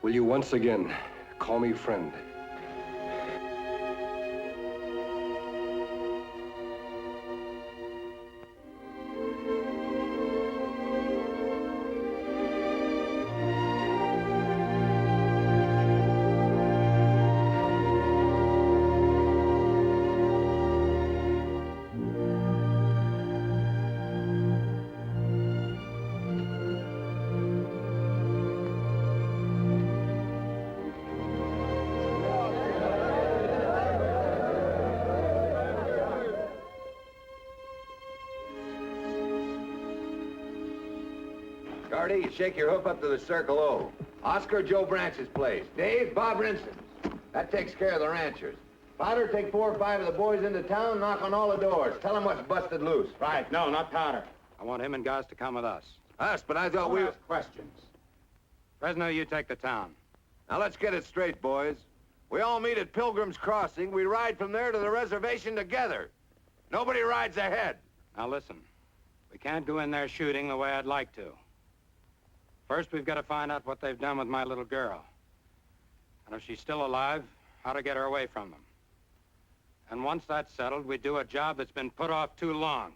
will you once again call me friend?
Artie, you shake your hoof up to the Circle O. Oscar, Joe Branch's place. Dave, Bob Rinson's. That takes care of the ranchers. Powder, take 4 or 5 of the boys into town, knock on all the doors. Tell them what's busted loose.
Right, no, not Powder. I want him and guys to come with us.
Us, but I thought we...
ask questions. Fresno, you take the town.
Now let's get it straight, boys. We all meet at Pilgrim's Crossing. We ride from there to the reservation together. Nobody rides ahead.
Now listen, we can't go in there shooting the way I'd like to. First, we've got to find out what they've done with my little girl. And if she's still alive, how to get her away from them. And once that's settled, we do a job that's been put off too long.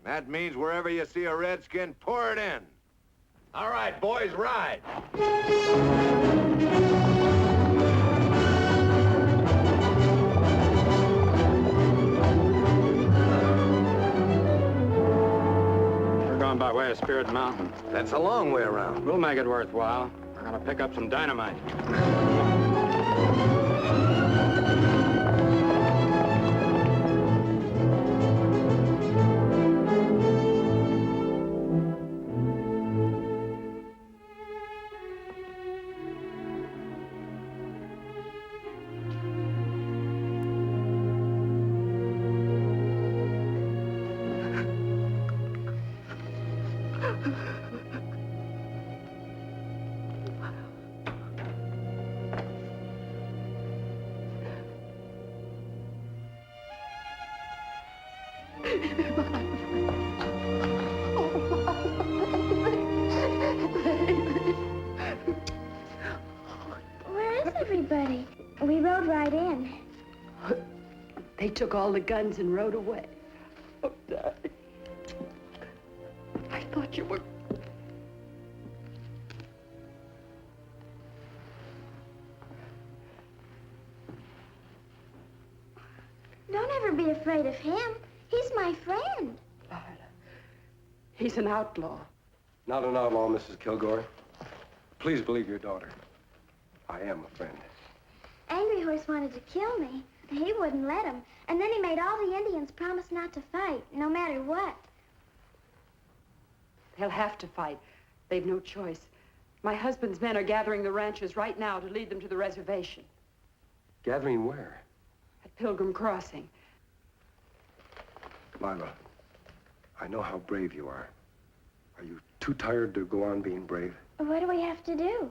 That means wherever you see a redskin, pour it in. All right, boys, ride.
We're going by way of Spirit Mountain.
That's a long way around.
We'll make it worthwhile. We're gonna pick up some dynamite.
Where is everybody? We rode right in.
They took all the guns and rode away. Oh, Dad. I thought you were...
Don't ever be afraid of him. He's my friend.
He's an outlaw.
Not an outlaw, Mrs. Kilgore. Please believe your daughter. I am a friend.
Angry Horse wanted to kill me. He wouldn't let him. And then he made all the Indians promise not to fight, no matter what.
They'll have to fight. They've no choice. My husband's men are gathering the ranchers right now to lead them to the reservation.
Gathering where?
At Pilgrim Crossing.
Lila, I know how brave you are. Are you too tired to go on being brave?
What do we have to do?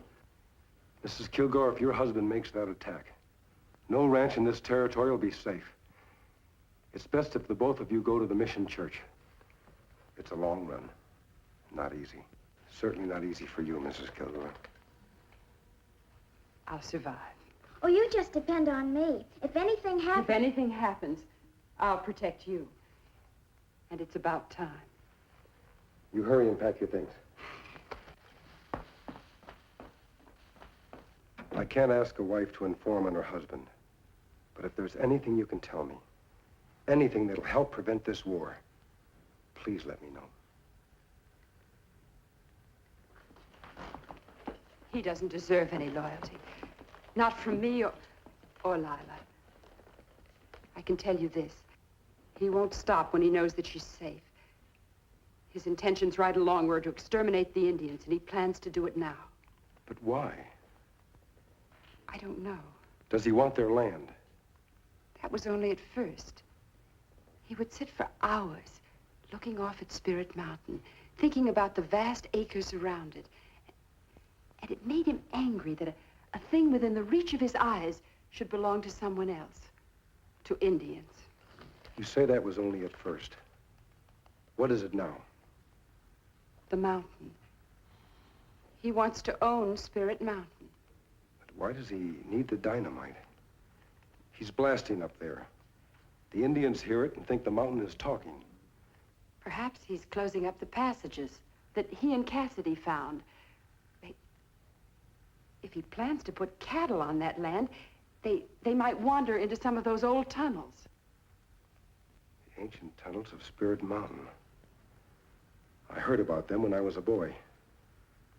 Mrs. Kilgore, if your husband makes that attack, no ranch in this territory will be safe. It's best if the both of you go to the mission church. It's a long run. Not easy. Certainly not easy for you, Mrs. Kilgore.
I'll survive.
Oh, you just depend on me. If anything happens...
If anything happens, I'll protect you. And it's about time.
You hurry and pack your things. I can't ask a wife to inform on her husband. But if there's anything you can tell me, anything that'll help prevent this war, please let me know.
He doesn't deserve any loyalty. Not from me or Lila. I can tell you this. He won't stop when he knows that she's safe. His intentions right along were to exterminate the Indians, and he plans to do it now.
But why?
I don't know.
Does he want their land?
That was only at first. He would sit for hours looking off at Spirit Mountain, thinking about the vast acres around it. And it made him angry that a thing within the reach of his eyes should belong to someone else, to Indians.
You say that was only at first. What is it now?
The mountain. He wants to own Spirit Mountain.
But why does he need the dynamite? He's blasting up there. The Indians hear it and think the mountain is talking.
Perhaps he's closing up the passages that he and Cassidy found. If he plans to put cattle on that land, they might wander into some of those old tunnels.
The ancient tunnels of Spirit Mountain. I heard about them when I was a boy.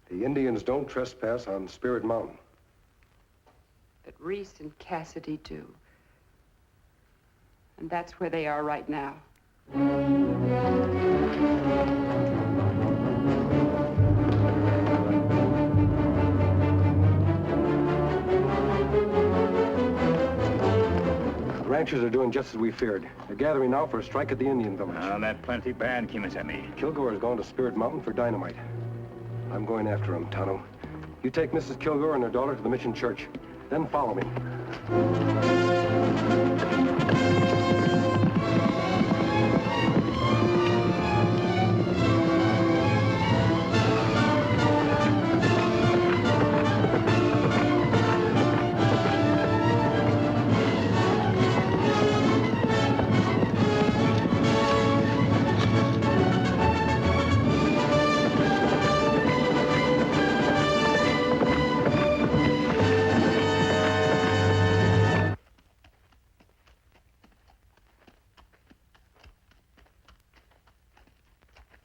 The Indians don't trespass on Spirit Mountain.
But Reese and Cassidy do. And that's where they are right now.
ranchers are doing just as we feared. They're gathering now for a strike at the Indian village.
Now, that plenty bad, Kimasabi.
Kilgore has gone to Spirit Mountain for dynamite. I'm going after him, Tonto. You take Mrs. Kilgore and her daughter to the mission church. Then follow me.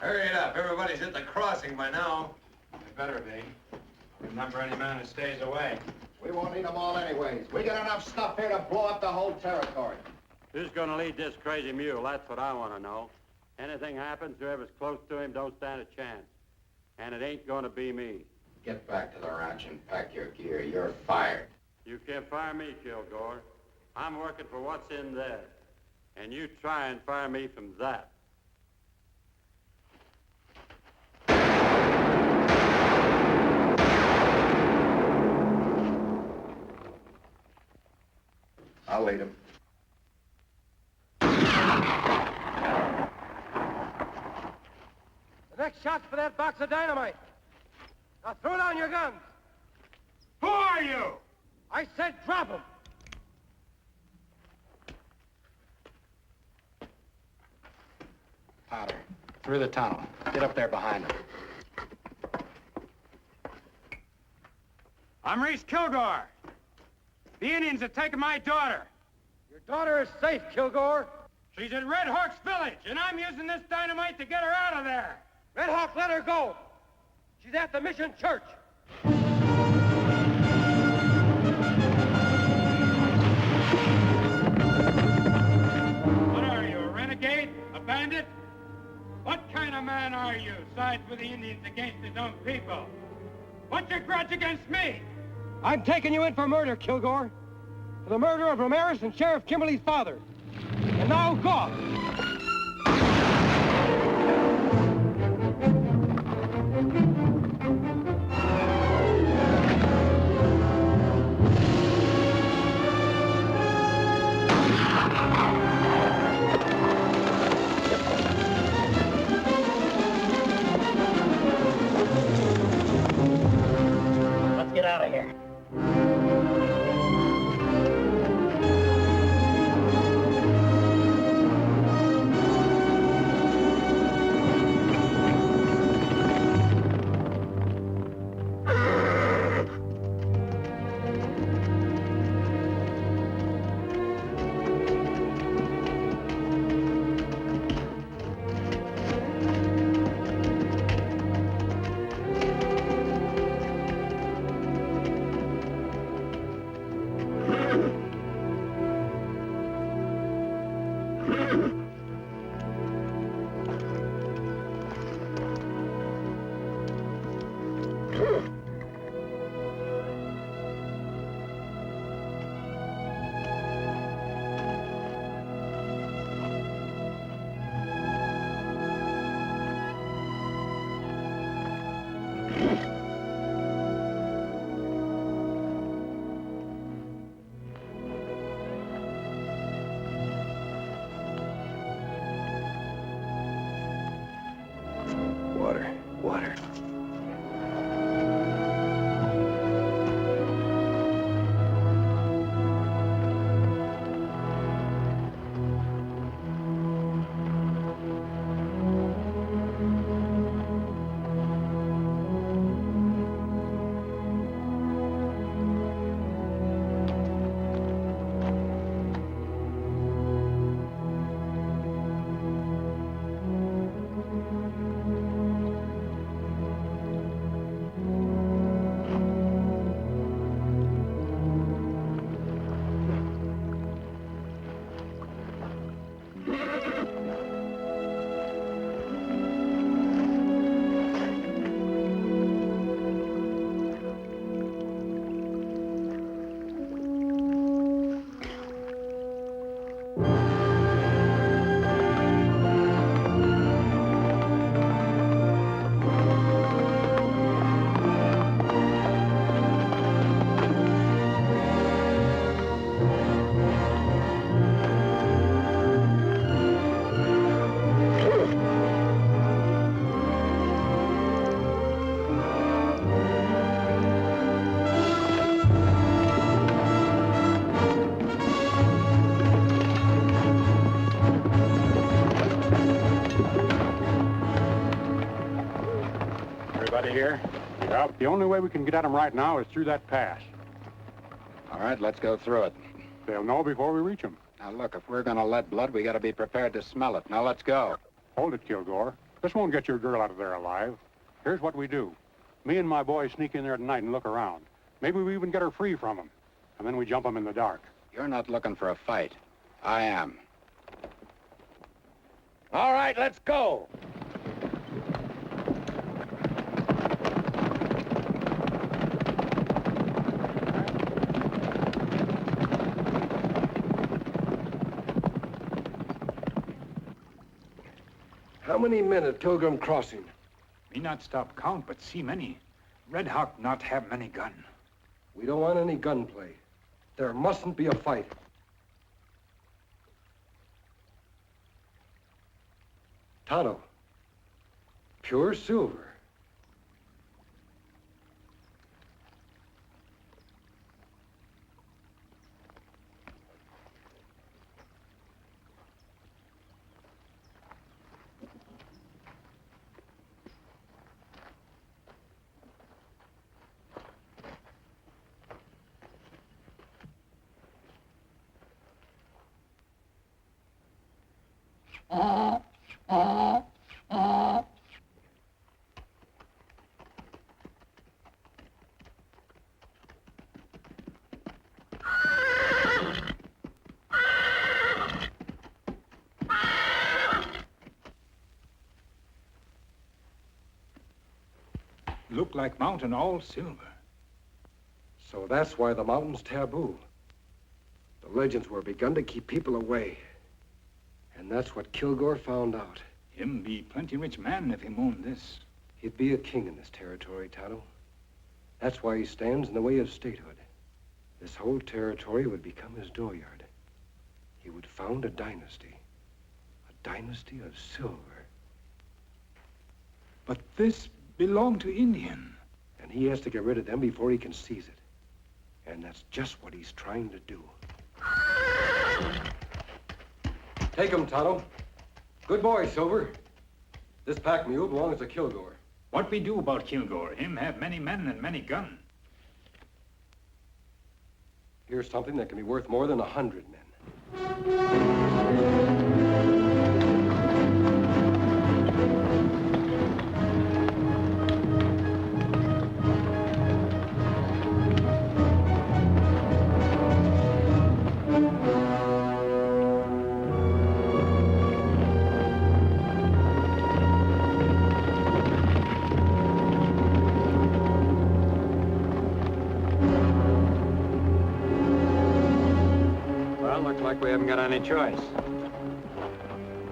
Hurry it up. Everybody's at the crossing by now.
They better be. Remember, any man who stays away.
We won't need them all anyways. We got enough stuff here to blow up the whole territory.
Who's gonna lead this crazy mule? That's what I want to know. Anything happens, whoever's close to him don't stand a chance. And it ain't gonna be me.
Get back to the ranch and pack your gear. You're fired.
You can't fire me, Kilgore. I'm working for what's in there. And you try and fire me from that.
I'll lead him.
The next shot's for that box of dynamite. Now throw down your guns.
Who are you?
I said drop them.
Powder. Through the tunnel. Get up there behind him.
I'm Reese Kilgore. The Indians have taken my daughter.
Your daughter is safe, Kilgore.
She's at Red Hawk's village, and I'm using this dynamite to get her out of there.
Red Hawk, let her go. She's at the mission church.
What are you, a renegade? A bandit? What kind of man are you, sides with the Indians against his own people? What's your grudge against me?
I'm taking you in for murder, Kilgore. For the murder of Ramirez and Sheriff Kimberly's father. And now go.
Let's get out of here. here?
Yep. The only way we can get at them right now is through that pass.
All right, let's go through it.
They'll know before we reach them.
Now, look, if we're gonna let blood, we gotta be prepared to smell it. Now, let's go.
Hold it, Kilgore. This won't get your girl out of there alive. Here's what we do. Me and my boys sneak in there tonight and look around. Maybe we even get her free from them. And then we jump them in the dark.
You're not looking for a fight. I am.
All right, let's go. How many men at Pilgrim Crossing?
Me not stop count, but see many. Red Hawk not have many gun.
We don't want any gunplay. There mustn't be a fight. Tonto. Pure silver.
Look like mountain all silver.
So that's why the mountain's taboo. The legends were begun to keep people away. And that's what Kilgore found out.
Him be plenty rich man if him own this.
He'd be a king in this territory, Tonto. That's why he stands in the way of statehood. This whole territory would become his dooryard. He would found a dynasty. A dynasty of silver.
But this belonged to Indian.
And he has to get rid of them before he can seize it. And that's just what he's trying to do. Take him, Tonto. Good boy, Silver. This pack mule belongs to Kilgore.
What we do about Kilgore? Him have many men and many gun.
Here's something that can be worth more than 100 men.
Like we haven't got any choice.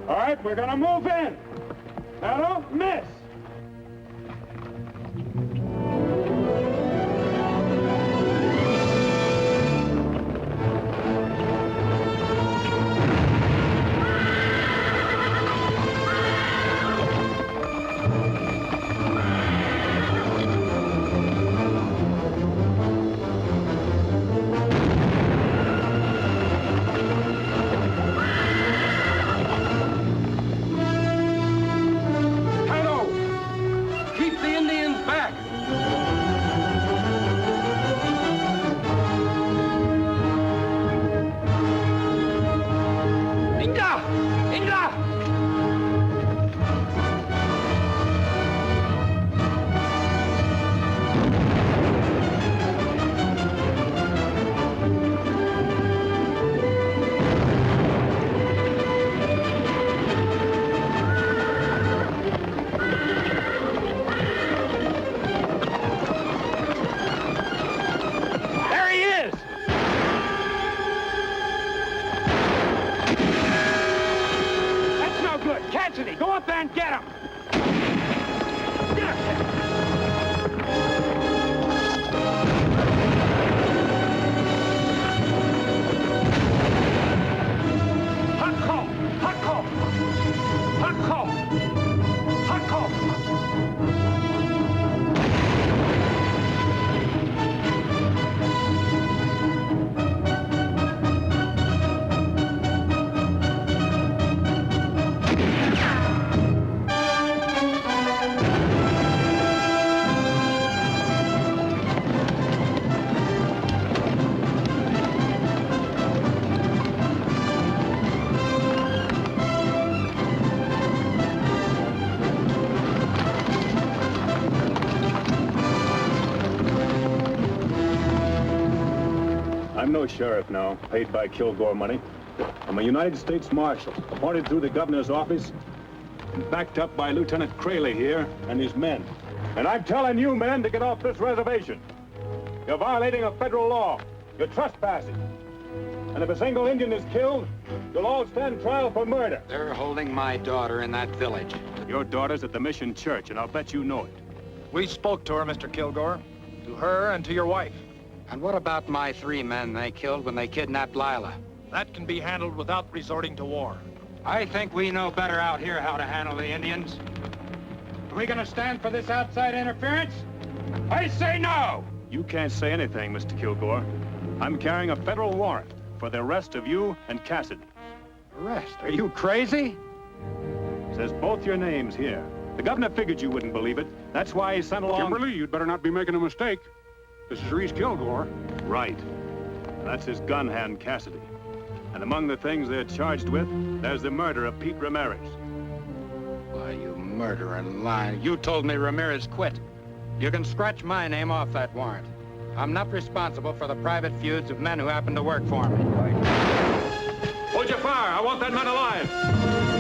All right, we're gonna move in. Now don't miss.
Go up there and get him!
I'm no sheriff now, paid by Kilgore money. I'm a United States Marshal, appointed through the governor's office, and backed up by Lieutenant Crayley here and his men. And I'm telling you men to get off this reservation. You're violating a federal law. You're trespassing. And if a single Indian is killed, you'll all stand trial for murder.
They're holding my daughter in that village.
Your daughter's at the Mission Church, and I'll bet you know it.
We spoke to her, Mr. Kilgore. To her and to your wife.
And what about my 3 men they killed when they kidnapped Lila?
That can be handled without resorting to war.
I think we know better out here how to handle the Indians. Are we gonna stand for this outside interference? I say no!
You can't say anything, Mr. Kilgore. I'm carrying a federal warrant for the arrest of you and Cassidy.
Arrest? Are you crazy?
Says both your names here. The governor figured you wouldn't believe it. That's why he sent along...
Kimberly, you'd better not be making a mistake. This is Reese Kilgore.
Right. That's his gun hand, Cassidy. And among the things they're charged with, there's the murder of Pete Ramirez.
Why, you murdering liar. You told me Ramirez quit. You can scratch my name off that warrant. I'm not responsible for the private feuds of men who happen to work for me.
Hold your fire! I want that man alive!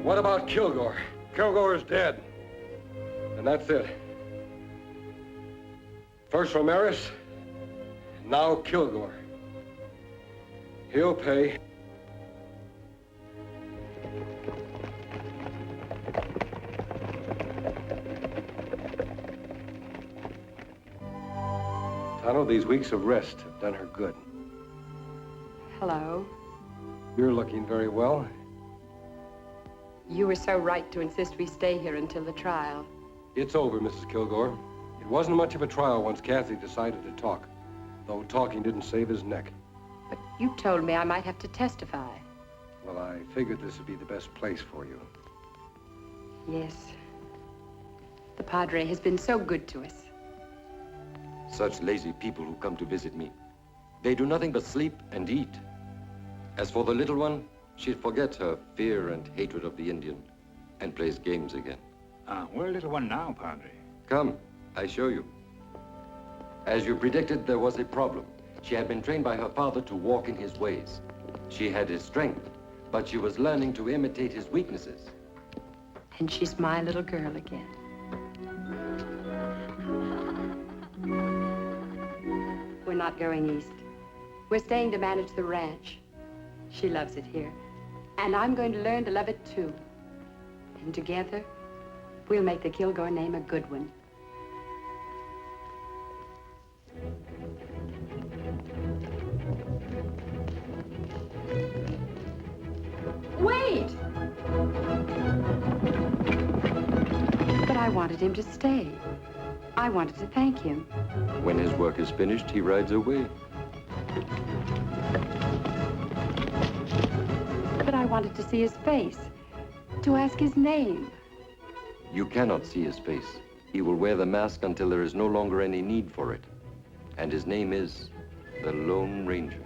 What about Kilgore? Kilgore is dead. And that's it. First Ramirez, now Kilgore. He'll pay. Tonto, these weeks of rest have done her good.
Hello.
You're looking very well.
You were so right to insist we stay here until the trial.
It's over, Mrs. Kilgore. It wasn't much of a trial once Kathy decided to talk, though talking didn't save his neck.
But you told me I might have to testify.
Well, I figured this would be the best place for you.
Yes. The Padre has been so good to us.
Such lazy people who come to visit me. They do nothing but sleep and eat. As for the little one, she forgets her fear and hatred of the Indian and plays games again.
Where little one now, Padre?
Come, I show you. As you predicted, there was a problem. She had been trained by her father to walk in his ways. She had his strength, but she was learning to imitate his weaknesses.
And she's my little girl again. We're not going east. We're staying to manage the ranch. She loves it here. And I'm going to learn to love it too. And together, we'll make the Kilgore name a good one. Wait! But I wanted him to stay. I wanted to thank him.
When his work is finished, he rides away.
But I wanted to see his face, to ask his name.
You cannot see his face. He will wear the mask until there is no longer any need for it. And his name is the Lone Ranger.